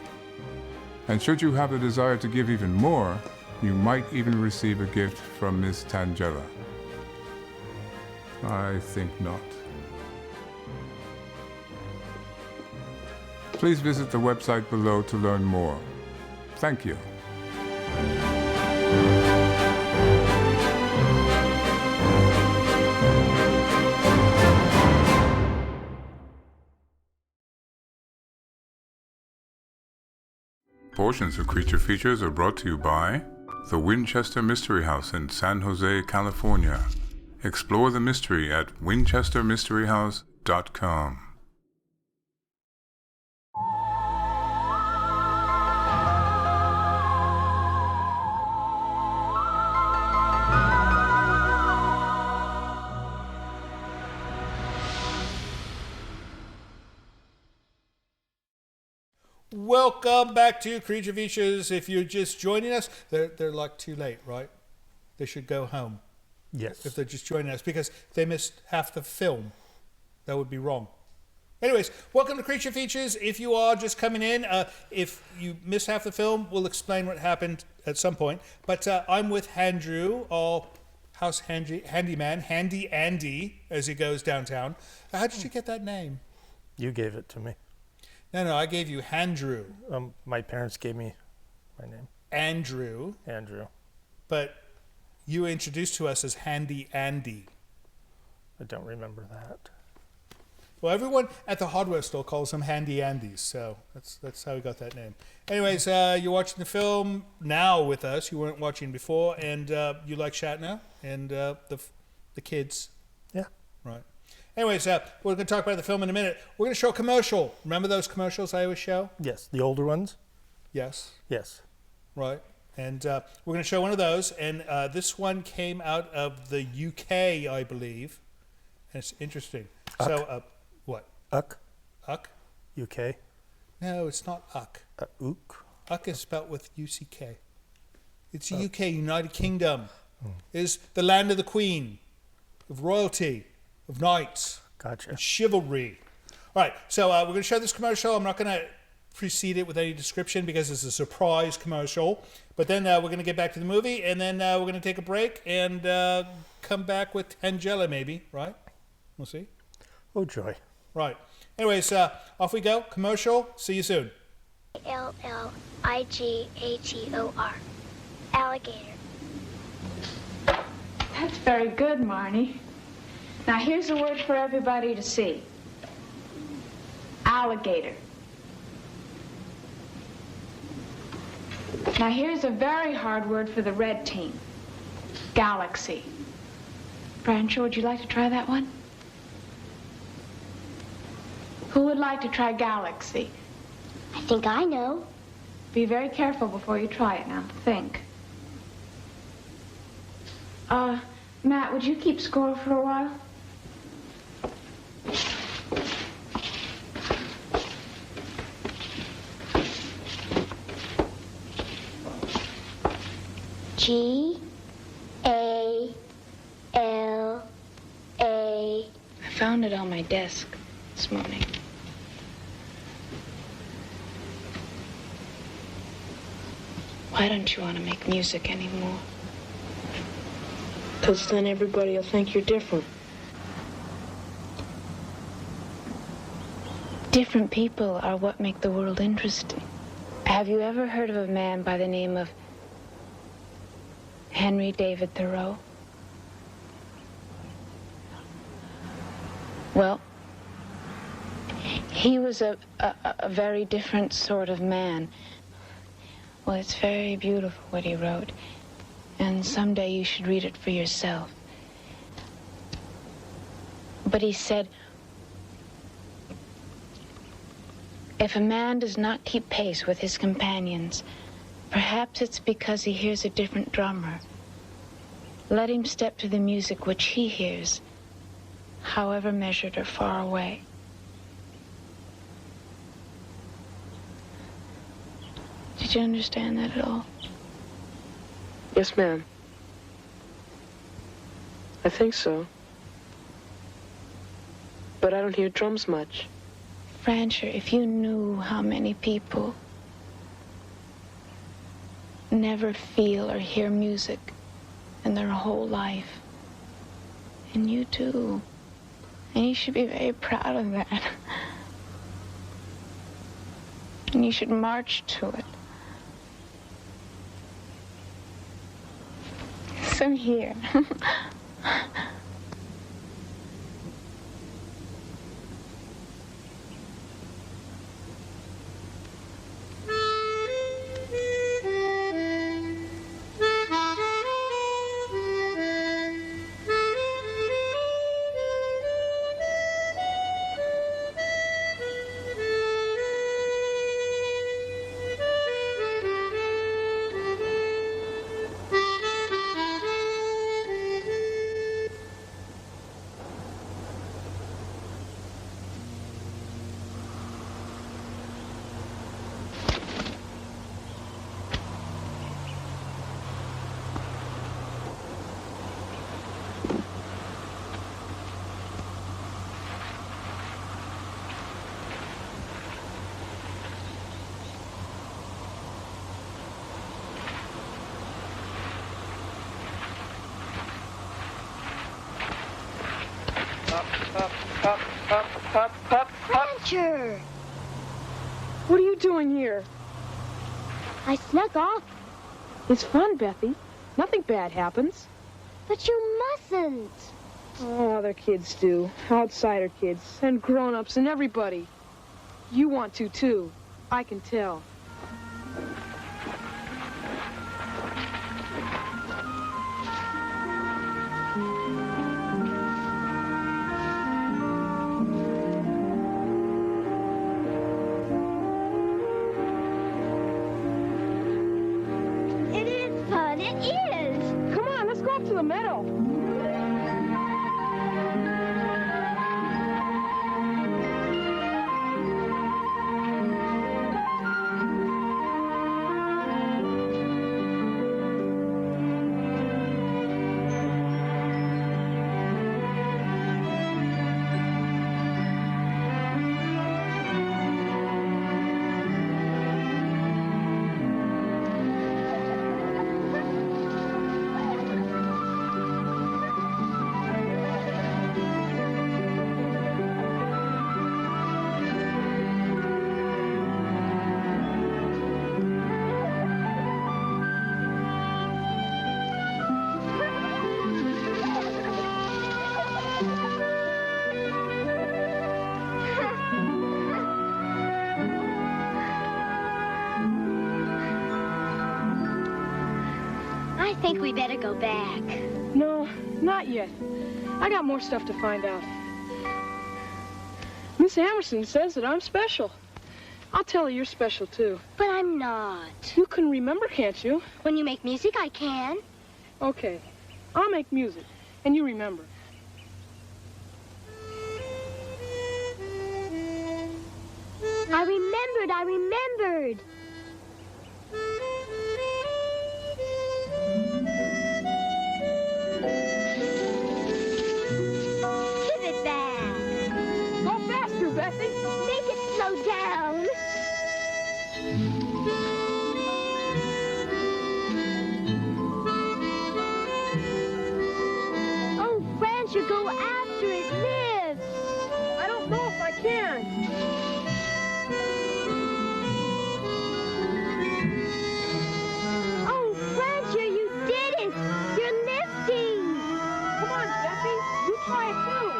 And should you have the desire to give even more, you might even receive a gift from Miss Tangela. I think not. Please visit the website below to learn more. Thank you. Portions of Creature Features are brought to you by the Winchester Mystery House in San Jose, California. Explore the mystery at winchestermysteryhouse.com. Welcome back to Creature Features. If you're just joining us, they're like too late, right? They should go home. Yes. If they're just joining us, because they missed half the film. That would be wrong. Anyways, welcome to Creature Features. If you are just coming in, if you missed half the film, we'll explain what happened at some point. But I'm with Andrew, our house handyman, Handy Andy, as he goes downtown. How did you get that name? You gave it to me. No, I gave you Andrew. My parents gave me my name. Andrew. But you were introduced to us as Handy Andy. I don't remember that. Well, everyone at the hardware store calls them Handy Andys, so that's how we got that name. Anyways, you're watching the film now with us. You weren't watching before, and you like Shatner and the kids. Yeah. Right. Anyways, we're going to talk about the film in a minute. We're going to show a commercial. Remember those commercials I always show? Yes, the older ones? Yes. Yes. Right. And we're going to show one of those. And this one came out of the UK, I believe. And it's interesting. Uck. So, what? Uck. Uck? UK. No, it's not Uck. Ook. Uck is spelt with UCK. It's the UK, United Kingdom. It is the land of the Queen, of royalty, of knights, gotcha, and chivalry. All right, so we're going to show this commercial. I'm not going to precede it with any description because it's a surprise commercial. But then we're going to get back to the movie, and then we're going to take a break and come back with Tangela, maybe, right? We'll see. Oh, joy. Right. Anyways, off we go. Commercial. See you soon. Alligator. Alligator. That's very good, Marnie. Now, here's a word for everybody to see. Alligator. Now, here's a very hard word for the red team. Galaxy. Brancho, would you like to try that one? Who would like to try galaxy? I think I know. Be very careful before you try it now. Think. Matt, would you keep score for a while? G-A-L-A. I found it on my desk this morning. Why don't you want to make music anymore? Because then everybody will think you're different. Different people are what make the world interesting. Have you ever heard of a man by the name of Henry David Thoreau? Well, he was a very different sort of man. Well, it's very beautiful what he wrote, and someday you should read it for yourself. But he said, if a man does not keep pace with his companions, perhaps it's because he hears a different drummer. Let him step to the music which he hears, however measured or far away. Did you understand that at all? Yes, ma'am. I think so. But I don't hear drums much. Francher, if you knew how many people never feel or hear music in their whole life. And you too. And you should be very proud of that. And you should march to it. So here. Rancher! What are you doing here? I snuck off. It's fun, Bethy. Nothing bad happens. But you mustn't. Oh, other kids do. Outsider kids. And grown-ups and everybody. You want to, too. I can tell. It is fun. It is. Come on, let's go up to the meadow. I think we better go back. No, not yet. I got more stuff to find out. Miss Amerson says that I'm special. I'll tell her you're special, too. But I'm not. You can remember, can't you? When you make music, I can. Okay. I'll make music, and you remember. I remembered. Give it back. Go faster, Bessie. Make it slow down. Oh, Rancher, go after it. Live. I don't know if I can. Oh, Rancher, you did it. You're lifting. Come on, Bessie. You try it, too.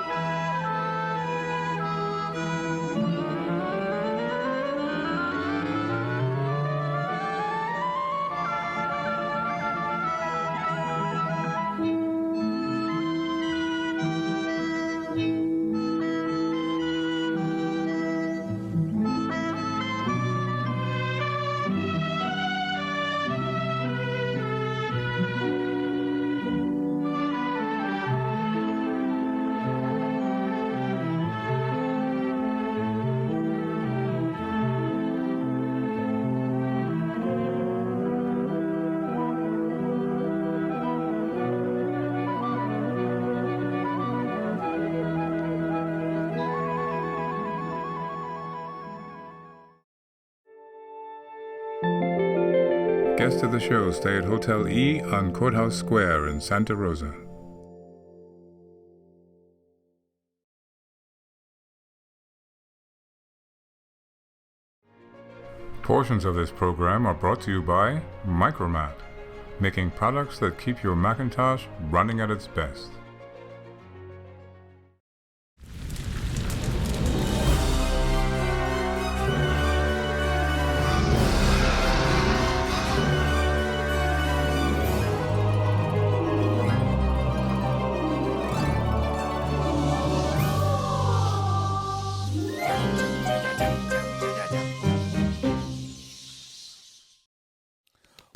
Guests of the show stay at Hotel E on Courthouse Square in Santa Rosa. Portions of this program are brought to you by Micromat, making products that keep your Macintosh running at its best.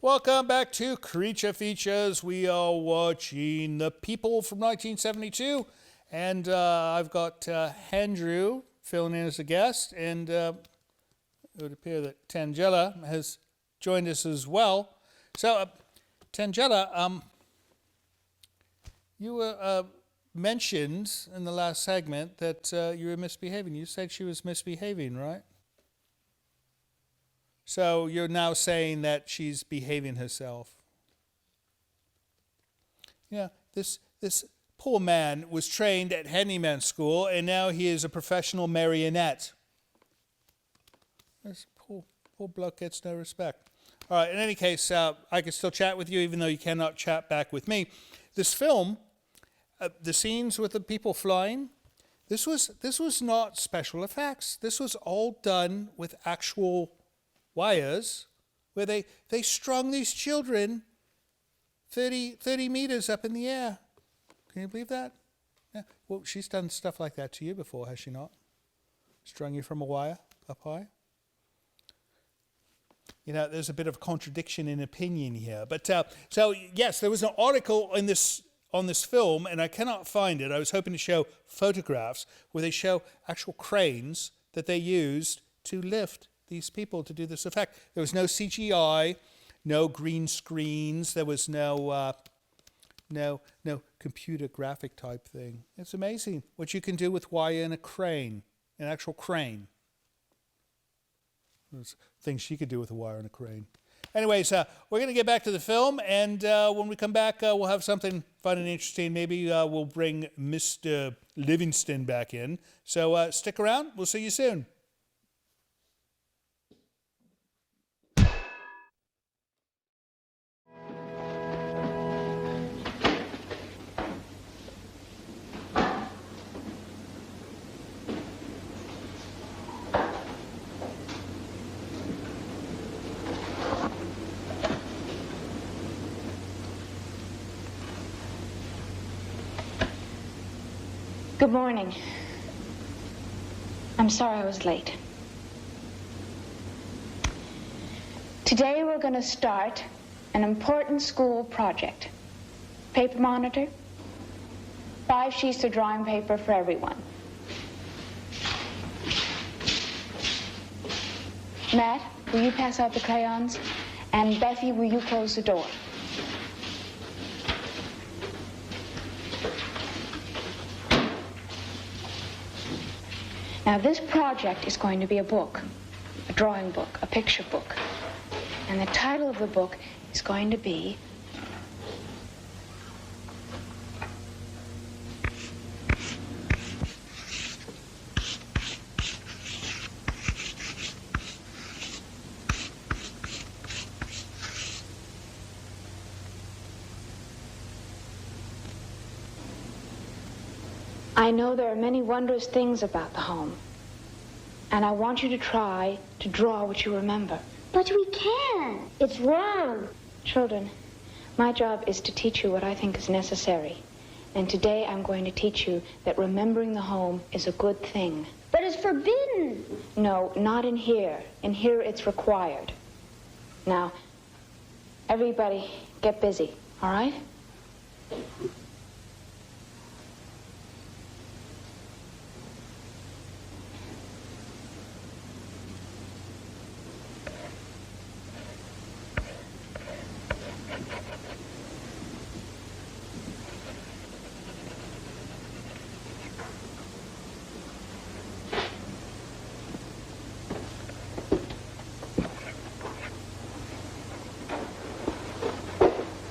Welcome back to Creature Features. We are watching The People from 1972, and I've got Andrew filling in as a guest, and it would appear that Tangela has joined us as well. So, Tangela, you were mentioned in the last segment that you were misbehaving. You said she was misbehaving, right? So you're now saying that she's behaving herself. Yeah, this poor man was trained at handyman school, and now he is a professional marionette. This poor bloke gets no respect. All right, in any case, I can still chat with you, even though you cannot chat back with me. This film, the scenes with the people flying, this was not special effects. This was all done with actual wires, where they strung these children 30 meters up in the air. Can you believe that? Yeah. Well, she's done stuff like that to you before, has she not? Strung you from a wire up high? You know, there's a bit of contradiction in opinion here. But so yes, there was an article on this film, and I cannot find it. I was hoping to show photographs where they show actual cranes that they used to lift these people to do this effect. There was no CGI, no green screens. There was no computer graphic type thing. It's amazing what you can do with wire and a crane, an actual crane. There's things she could do with a wire and a crane. Anyways, we're going to get back to the film, and when we come back, we'll have something fun and interesting. Maybe we'll bring Mr. Livingston back in. So stick around. We'll see you soon. Good morning. I'm sorry I was late. Today we're going to start an important school project. Paper monitor, 5 sheets of drawing paper for everyone. Matt, will you pass out the crayons? And Bethy, will you close the door? Now, this project is going to be a book, a drawing book, a picture book. And the title of the book is going to be I know there are many wondrous things about the home, and I want you to try to draw what you remember. But we can't. It's wrong. Children, my job is to teach you what I think is necessary. And today I'm going to teach you that remembering the home is a good thing. But it's forbidden. No, not in here. In here it's required. Now, everybody get busy, all right?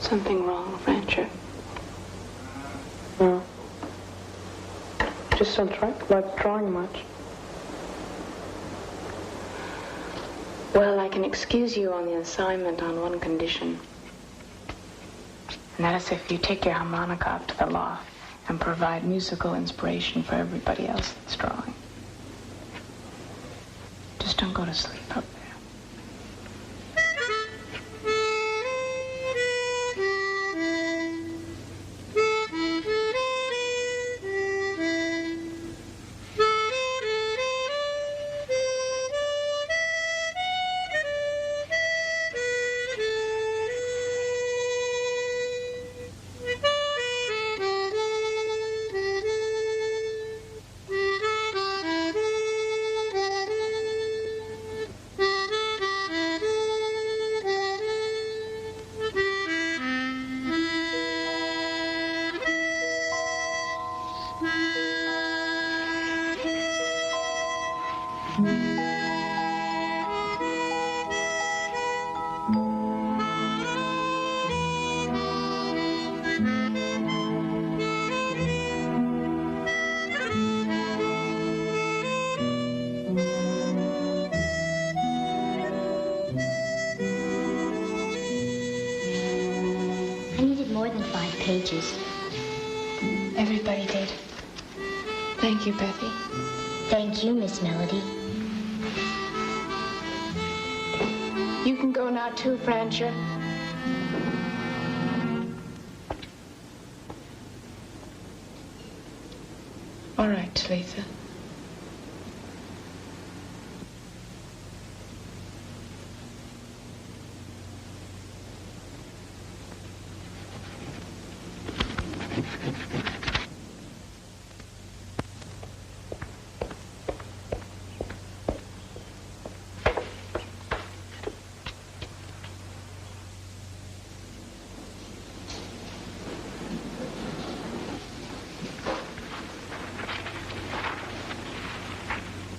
Something wrong, Rancher? No. Just don't like drawing much. Well, I can excuse you on the assignment on one condition. And that is if you take your harmonica up to the loft and provide musical inspiration for everybody else that's drawing. Just don't go to sleep up there. Pages. Everybody did. Thank you, Bethy. Thank you, Miss Melody. You can go now too, Francher. All right, Talitha.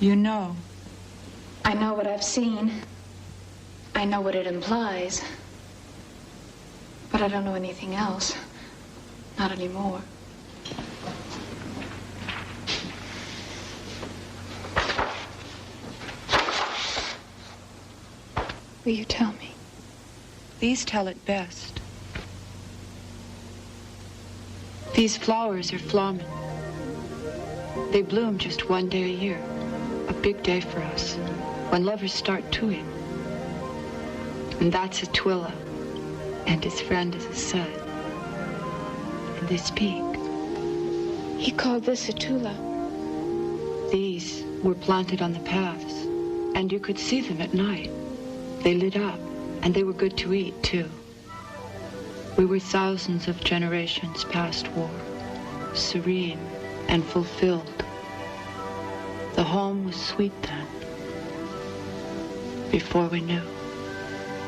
You know. I know what I've seen. I know what it implies. But I don't know anything else. Not anymore. Will you tell me? These tell it best. These flowers are flamen. They bloom just one day a year. A big day for us, when lovers start tooing. And that's a Twila, and his friend is a Sud. And they speak. He called this a Tula. These were planted on the paths, and you could see them at night. They lit up, And they were good to eat, too. We were thousands of generations past war, serene and fulfilled. The home was sweet then, before we knew.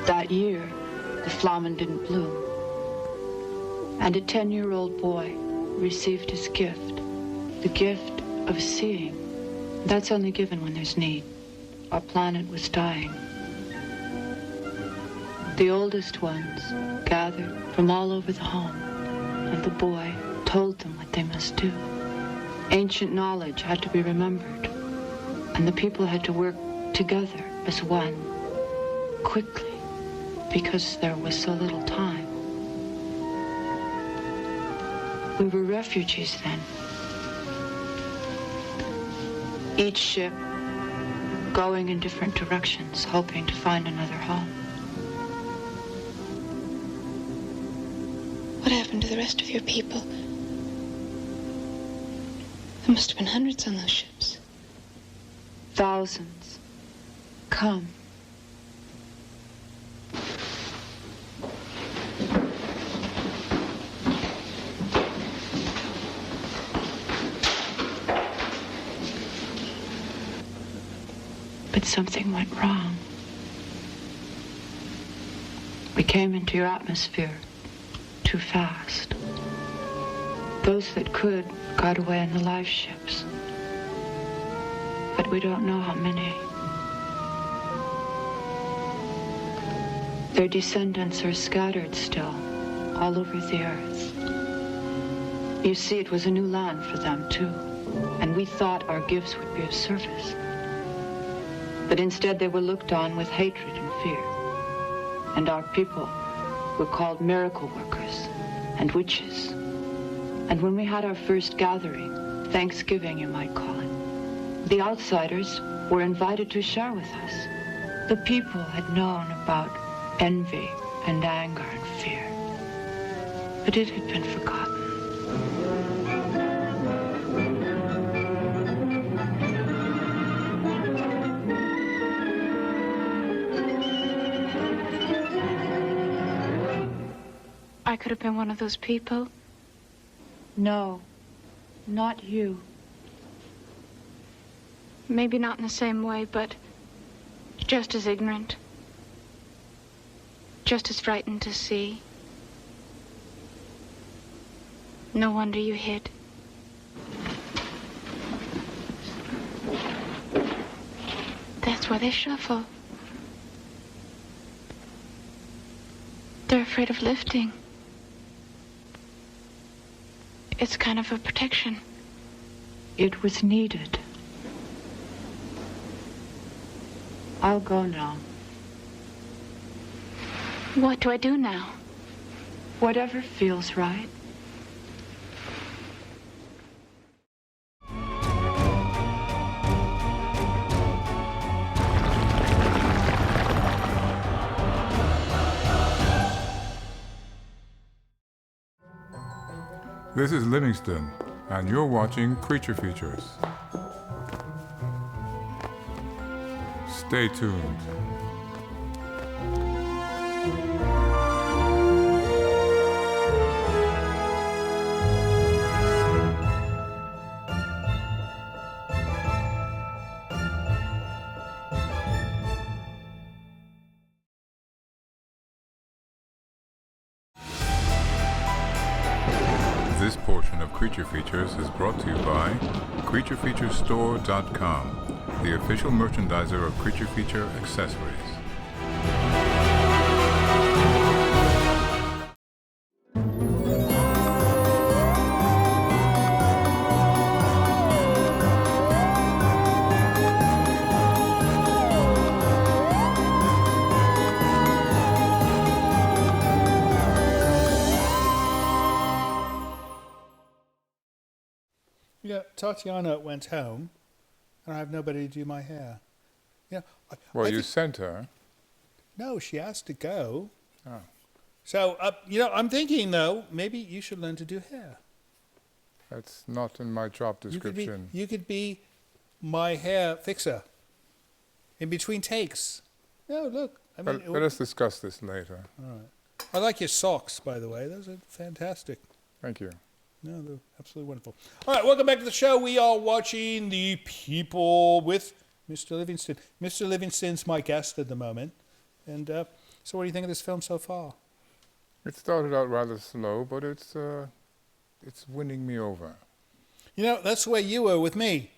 That year, the flamen didn't bloom. And a 10-year-old boy received his gift, the gift of seeing. That's only given when there's need. Our planet was dying. The oldest ones gathered from all over the home, and the boy told them what they must do. Ancient knowledge had to be remembered, and the people had to work together as one, quickly, because there was so little time. We were refugees then. Each ship going in different directions, hoping to find another home. What happened to the rest of your people? There must have been hundreds on those ships. Thousands. Come. But something went wrong. We came into your atmosphere too fast. Those that could got away in the life ships. But we don't know how many. Their descendants are scattered still, all over the earth. You see, it was a new land for them, too, and we thought our gifts would be of service. But instead they were looked on with hatred and fear. And our people were called miracle workers and witches. And when we had our first gathering, Thanksgiving you might call it, the outsiders were invited to share with us. The people had known about envy and anger and fear, but it had been forgotten. I could have been one of those people. No, not you. Maybe not in the same way, but just as ignorant. Just as frightened to see. No wonder you hid. That's why they shuffle. They're afraid of lifting. It's kind of a protection. It was needed. I'll go now. What do I do now? Whatever feels right. This is Livingston, and you're watching Creature Features. Stay tuned. This portion of Creature Features is brought to you by CreatureFeatureStore.com, the official merchandiser of Creature Feature accessories. Yeah, Tatiana went home, and I have nobody to do my hair. Yeah. Well, you sent her. No, she asked to go. Oh. So, I'm thinking, though, maybe you should learn to do hair. That's not in my job description. You could be my hair fixer in between takes. No, look, Let us discuss this later. All right. I like your socks, by the way. Those are fantastic. Thank you. No, they're absolutely wonderful. All right, welcome back to the show. We are watching The People with Mr. Livingston. Mr. Livingston's my guest at the moment. And so what do you think of this film so far? It started out rather slow, but it's winning me over. You know, that's the way you were with me.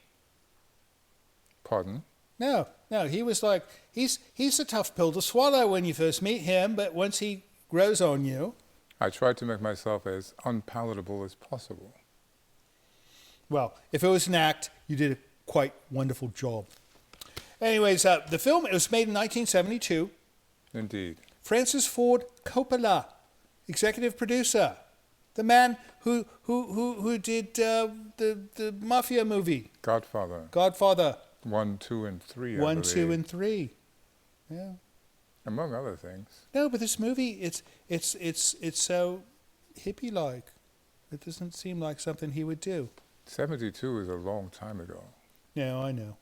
Pardon? No, he was like, he's a tough pill to swallow when you first meet him, but once he grows on you... I tried to make myself as unpalatable as possible. Well, if it was an act, you did a quite wonderful job. Anyways, the film, it was made in 1972. Indeed. Francis Ford Coppola, executive producer. The man who did the mafia movie. Godfather. 1, 2, and 3, 1, 2, and 3. Yeah. Among other things. No, but this movie, it's so hippie-like. It doesn't seem like something he would do. 72 is a long time ago. Yeah, I know.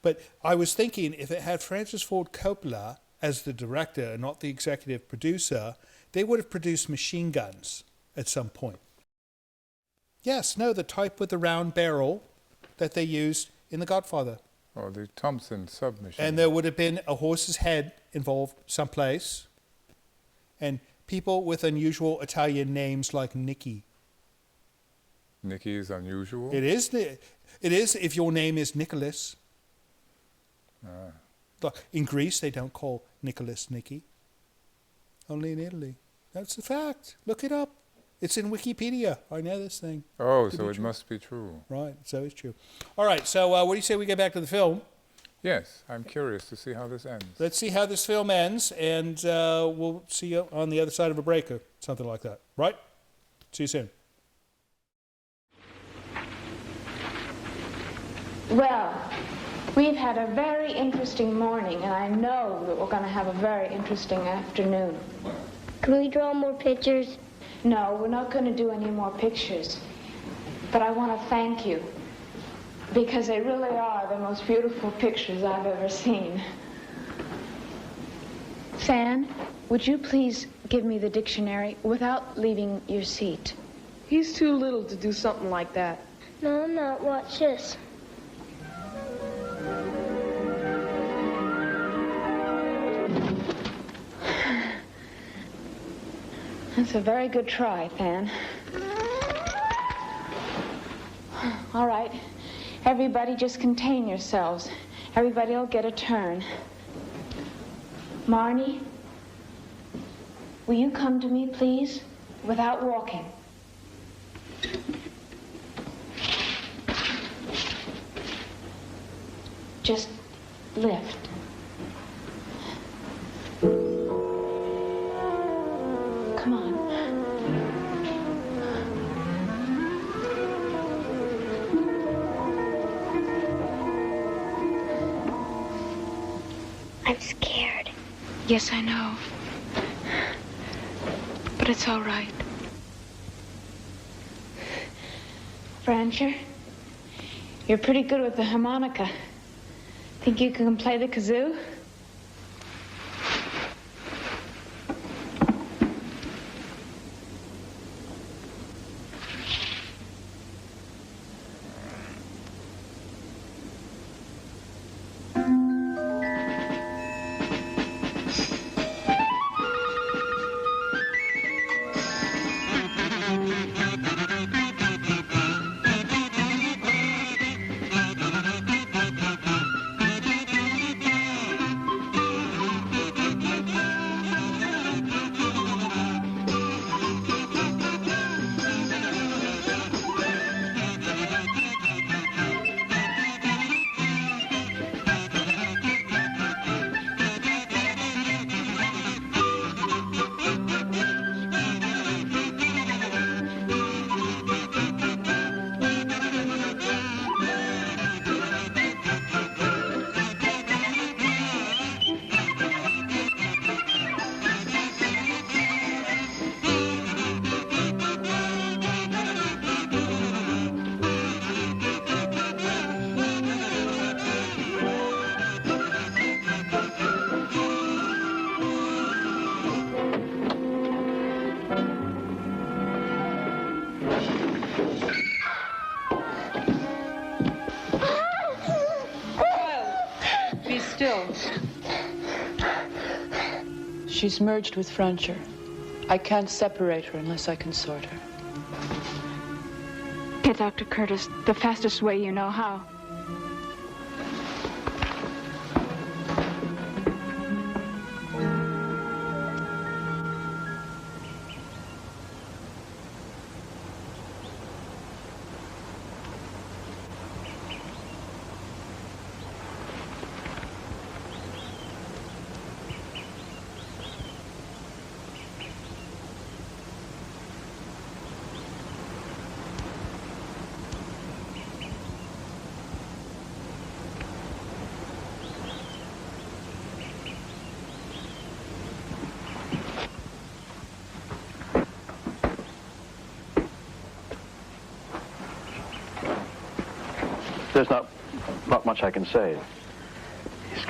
But I was thinking, if it had Francis Ford Coppola as the director and not the executive producer, they would have produced machine guns at some point. Yes, no, the type with the round barrel that they used in The Godfather. Or the Thompson submachine. And there would have been a horse's head involved someplace. And people with unusual Italian names like Nicky. Nicky is unusual? It is if your name is Nicholas. In Greece, they don't call Nicholas Nicky. Only in Italy. That's a fact. Look it up. It's in Wikipedia. I know this thing. Oh, so it must be true. Right, so it's true. All right, so what do you say we get back to the film? Yes, I'm curious to see how this ends. Let's see how this film ends, and we'll see you on the other side of a break or something like that. Right? See you soon. Well, we've had a very interesting morning, and I know that we're going to have a very interesting afternoon. Can we draw more pictures? No, we're not going to do any more pictures. But I want to thank you, because they really are the most beautiful pictures I've ever seen. Fan, would you please give me the dictionary without leaving your seat? He's too little to do something like that. No, I'm not. Watch this. That's a very good try, Fan. All right. Everybody just contain yourselves. Everybody will get a turn. Marnie, will you come to me, please, without walking? Just lift. Come on. I'm scared. Yes, I know. But it's all right. Francher, you're pretty good with the harmonica. Think you can play the kazoo? She's merged with Francher. I can't separate her unless I can sort her. Get Dr. Curtis the fastest way you know how. There's not much I can say.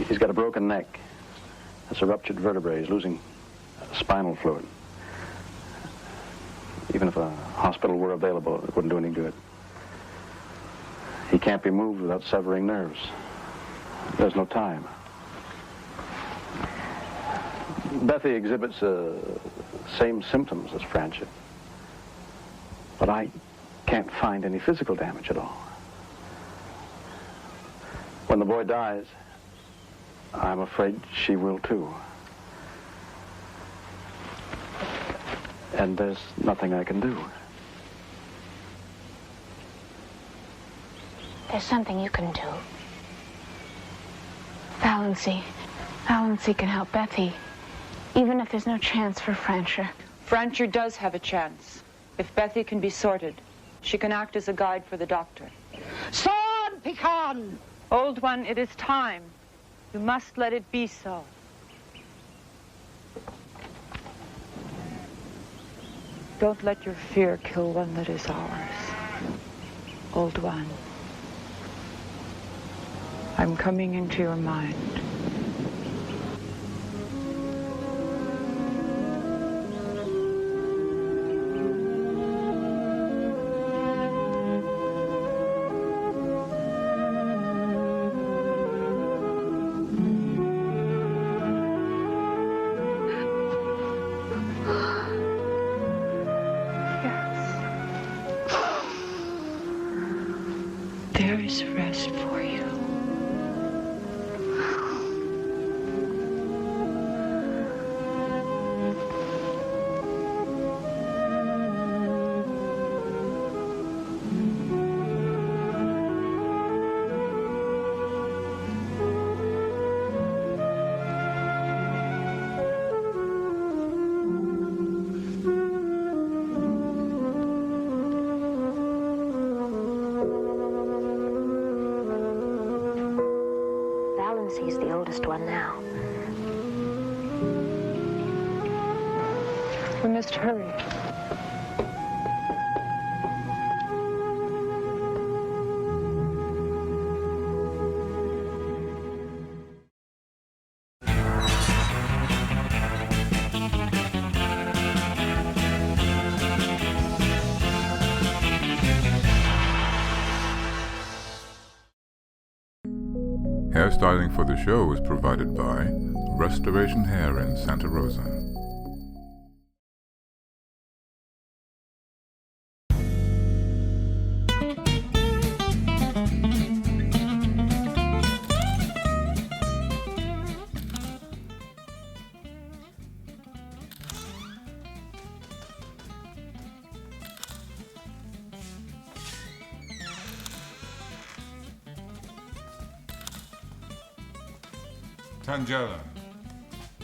He's got a broken neck. That's a ruptured vertebrae. He's losing spinal fluid. Even if a hospital were available, it wouldn't do any good. He can't be moved without severing nerves. There's no time. Bethy exhibits the same symptoms as Francher, but I can't find any physical damage at all. When the boy dies, I'm afraid she will too. And there's nothing I can do. There's something you can do. Valency can help Bethy, even if there's no chance for Francher. Francher does have a chance. If Bethy can be sorted, she can act as a guide for the doctor. Son, Pecan! Old one, it is time. You must let it be so. Don't let your fear kill one that is ours. Old one, I'm coming into your mind. There is rest for you. He's the oldest one now. We must hurry. Hairstyling for the show was provided by Restoration Hair in Santa Rosa. Tangela,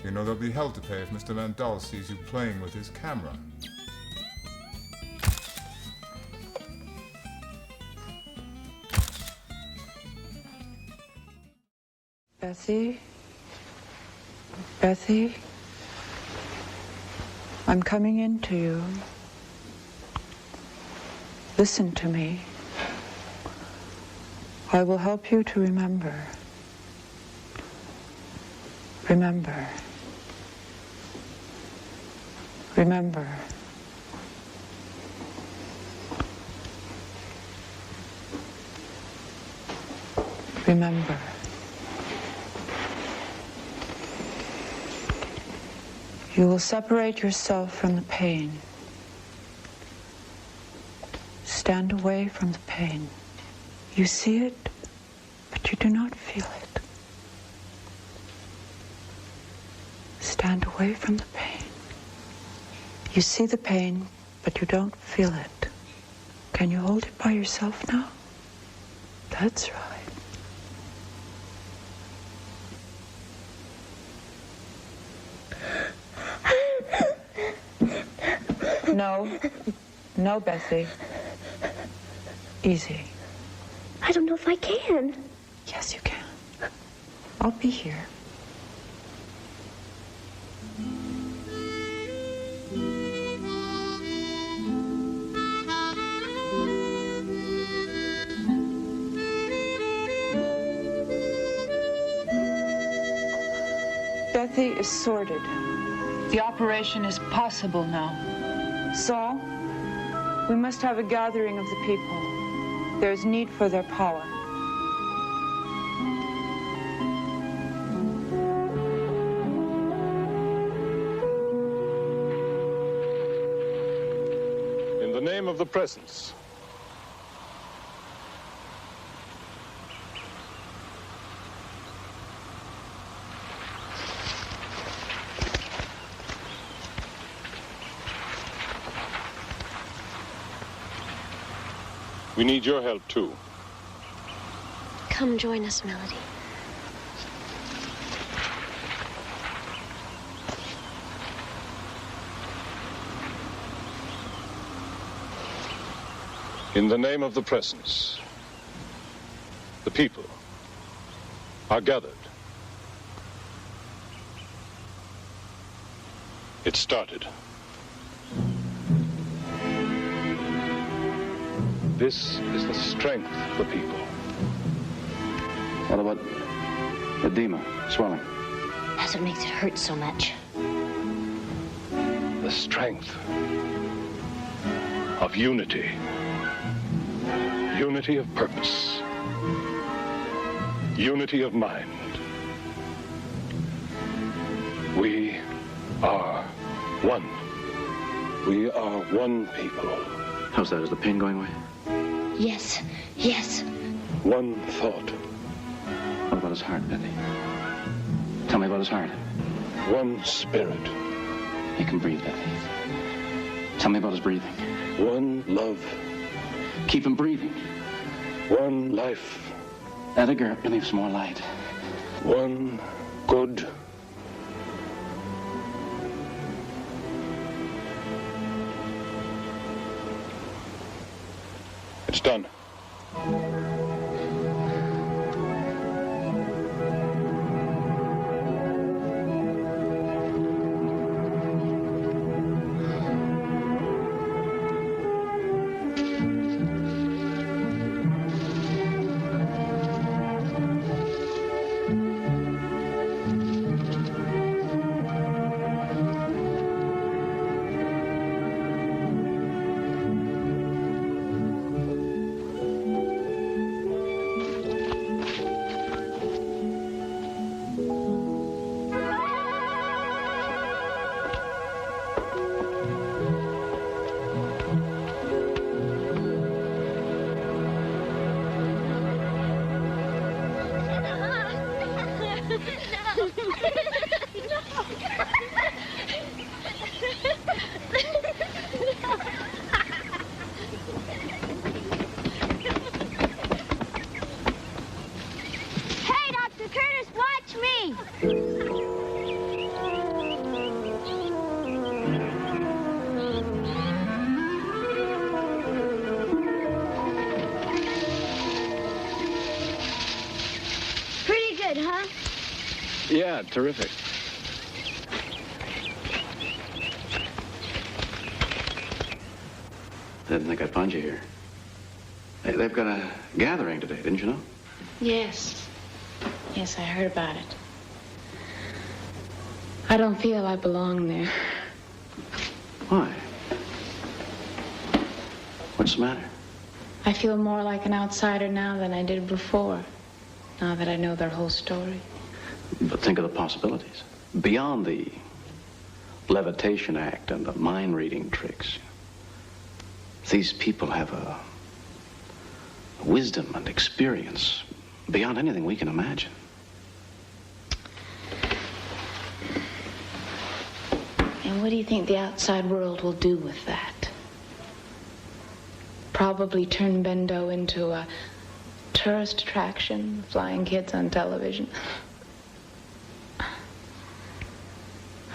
you know there'll be hell to pay if Mr. Mandel sees you playing with his camera. Bethy? Bethy? I'm coming into you. Listen to me. I will help you to remember. Remember. Remember. Remember. You will separate yourself from the pain. Stand away from the pain. You see it, but you do not feel it. Stand away from the pain. You see the pain, but you don't feel it. Can you hold it by yourself now? That's right. No, Bessie. Easy. I don't know if I can. Yes, you can. I'll be here. Bethy is sorted. The operation is possible now. Saul, we must have a gathering of the people. There is need for their power. In the name of the presence. We need your help, too. Come join us, Melody. In the name of the presence, the people are gathered. It started. This is the strength of the people. What about edema, swelling? That's what makes it hurt so much. The strength of unity. Unity of purpose. Unity of mind. We are one. We are one people. How's that? Is the pain going away? Yes, yes. One thought. What about his heart, Betty? Tell me about his heart. One spirit. He can breathe, Betty. Tell me about his breathing. One love. Keep him breathing. One life. That a girl, give me some more light. One good. It's done. Hey, Dr. Curtis, watch me! Pretty good, huh? Yeah, terrific. I didn't think I'd find you here. Hey, they've got a gathering today, didn't you know? Yes. Yes, I heard about it. I don't feel I belong there. Why? What's the matter? I feel more like an outsider now than I did before, now that I know their whole story. But think of the possibilities. Beyond the levitation act and the mind reading tricks. These people have a wisdom and experience beyond anything we can imagine. And what do you think the outside world will do with that? Probably turn Bendo into a tourist attraction, flying kids on television.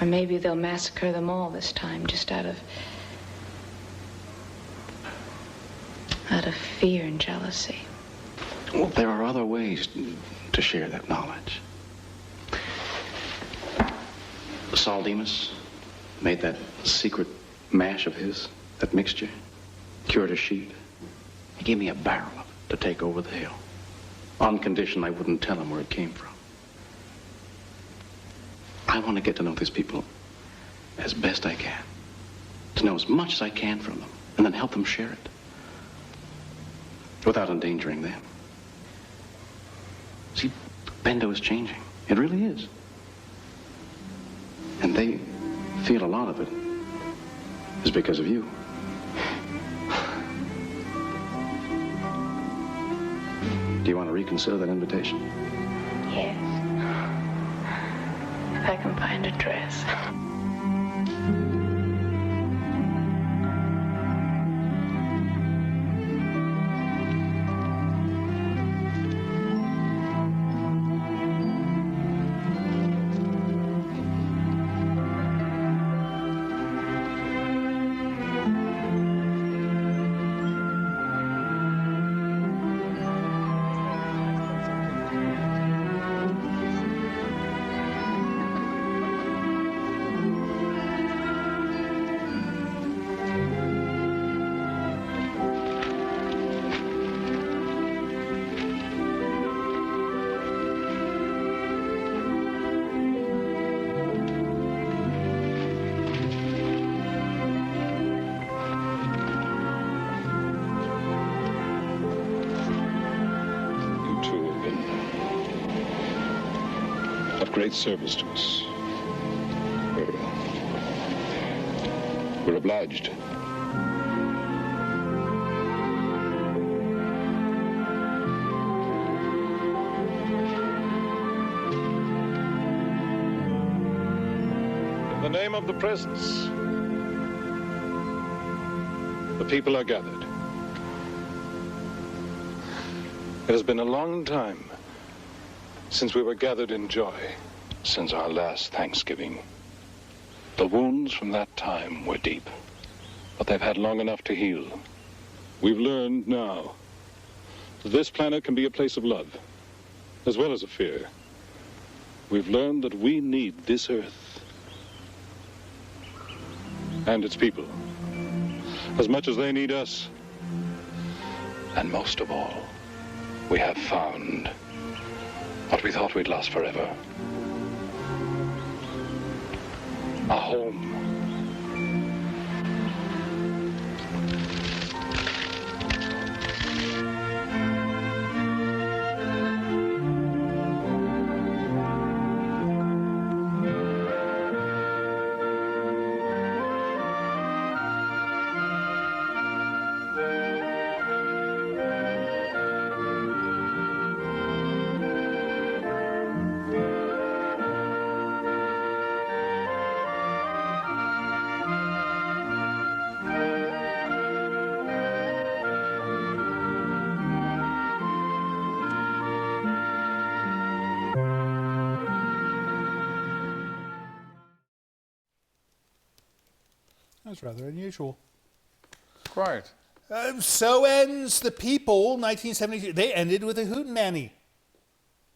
Or maybe they'll massacre them all this time, just out of fear and jealousy. Well, there are other ways to share that knowledge. Saul Demas made that secret mash of his, that mixture, cured a sheep. He gave me a barrel of it to take over the hill, on condition I wouldn't tell him where it came from. I want to get to know these people as best I can, to know as much as I can from them, and then help them share it without endangering them. See, Bendo is changing. It really is. And they feel a lot of it is because of you. Do you want to reconsider that invitation? Yes. If I can find a dress. Great service to us. We're obliged. In the name of the presence, the people are gathered. It has been a long time since we were gathered in joy, since our last Thanksgiving. The wounds from that time were deep, but they've had long enough to heal. We've learned now that this planet can be a place of love, as well as of fear. We've learned that we need this Earth and its people as much as they need us. And most of all, we have found what we thought we'd lost forever. A home. That's rather unusual. Quite. So ends The People, 1972. They ended with a hootenanny.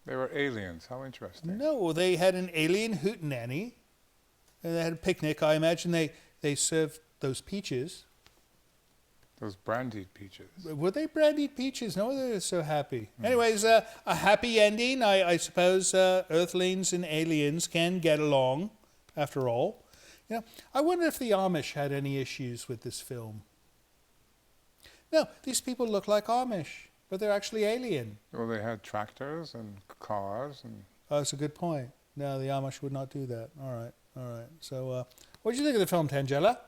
They were aliens. How interesting. No, they had an alien hootenanny. And they had a picnic. I imagine they served those peaches. Those brandied peaches. Were they brandied peaches? No, they were so happy. Anyways, a happy ending. I suppose Earthlings and aliens can get along, after all. You know, I wonder if the Amish had any issues with this film. No, these people look like Amish, but they're actually alien. Well, they had tractors and cars and... Oh, that's a good point. No, the Amish would not do that. All right. So, What did you think of the film, Tangela?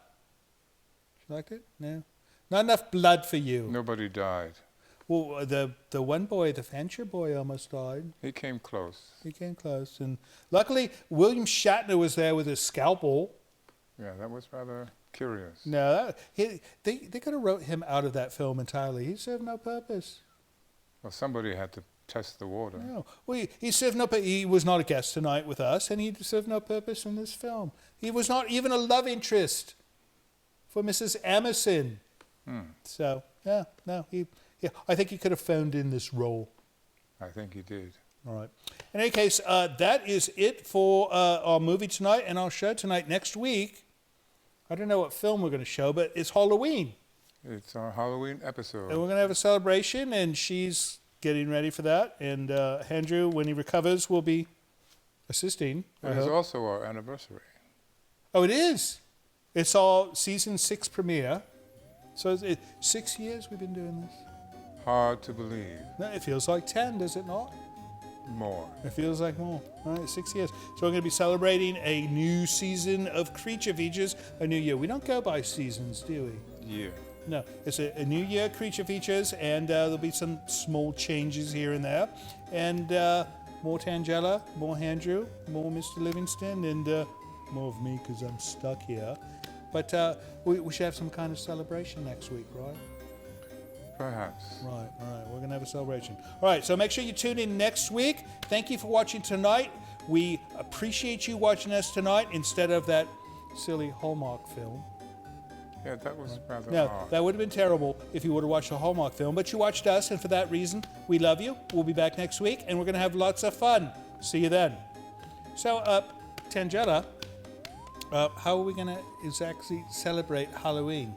You liked it? No? Not enough blood for you. Nobody died. Well, the one boy, the Fancher boy, almost died. He came close. He came close. And luckily, William Shatner was there with his scalpel. Yeah, that was rather curious. No, they could have wrote him out of that film entirely. He served no purpose. Well, somebody had to test the water. No. Well, he served no purpose. He was not a guest tonight with us, and he served no purpose in this film. He was not even a love interest for Mrs. Emerson. So, yeah, I think he could have phoned in this role. I think he did. All right. In any case, that is it for our movie tonight and our show tonight. Next week, I don't know what film we're going to show, but it's Halloween. It's our Halloween episode. And we're going to have a celebration, and she's getting ready for that. And Andrew, when he recovers, will be assisting. It is also our anniversary. Oh, it is? It's our season 6 premiere. So 6 years we've been doing this. Hard to believe. No, it feels like 10, does it not? More. It feels like more. All right, 6 years. So we're going to be celebrating a new season of Creature Features, a new year. We don't go by seasons, do we? Year. No, it's a new year Creature Features, and there'll be some small changes here and there. And more Tangela, more Andrew, more Mr. Livingston, and more of me because I'm stuck here. But we should have some kind of celebration next week, right? Perhaps. Right. We're going to have a celebration. All right, so make sure you tune in next week. Thank you for watching tonight. We appreciate you watching us tonight instead of that silly Hallmark film. Yeah, that was rather No, hard. that would have been terrible if you would have watched a Hallmark film, but you watched us, and for that reason, we love you. We'll be back next week, and we're going to have lots of fun. See you then. So, Tangela, how are we going to exactly celebrate Halloween?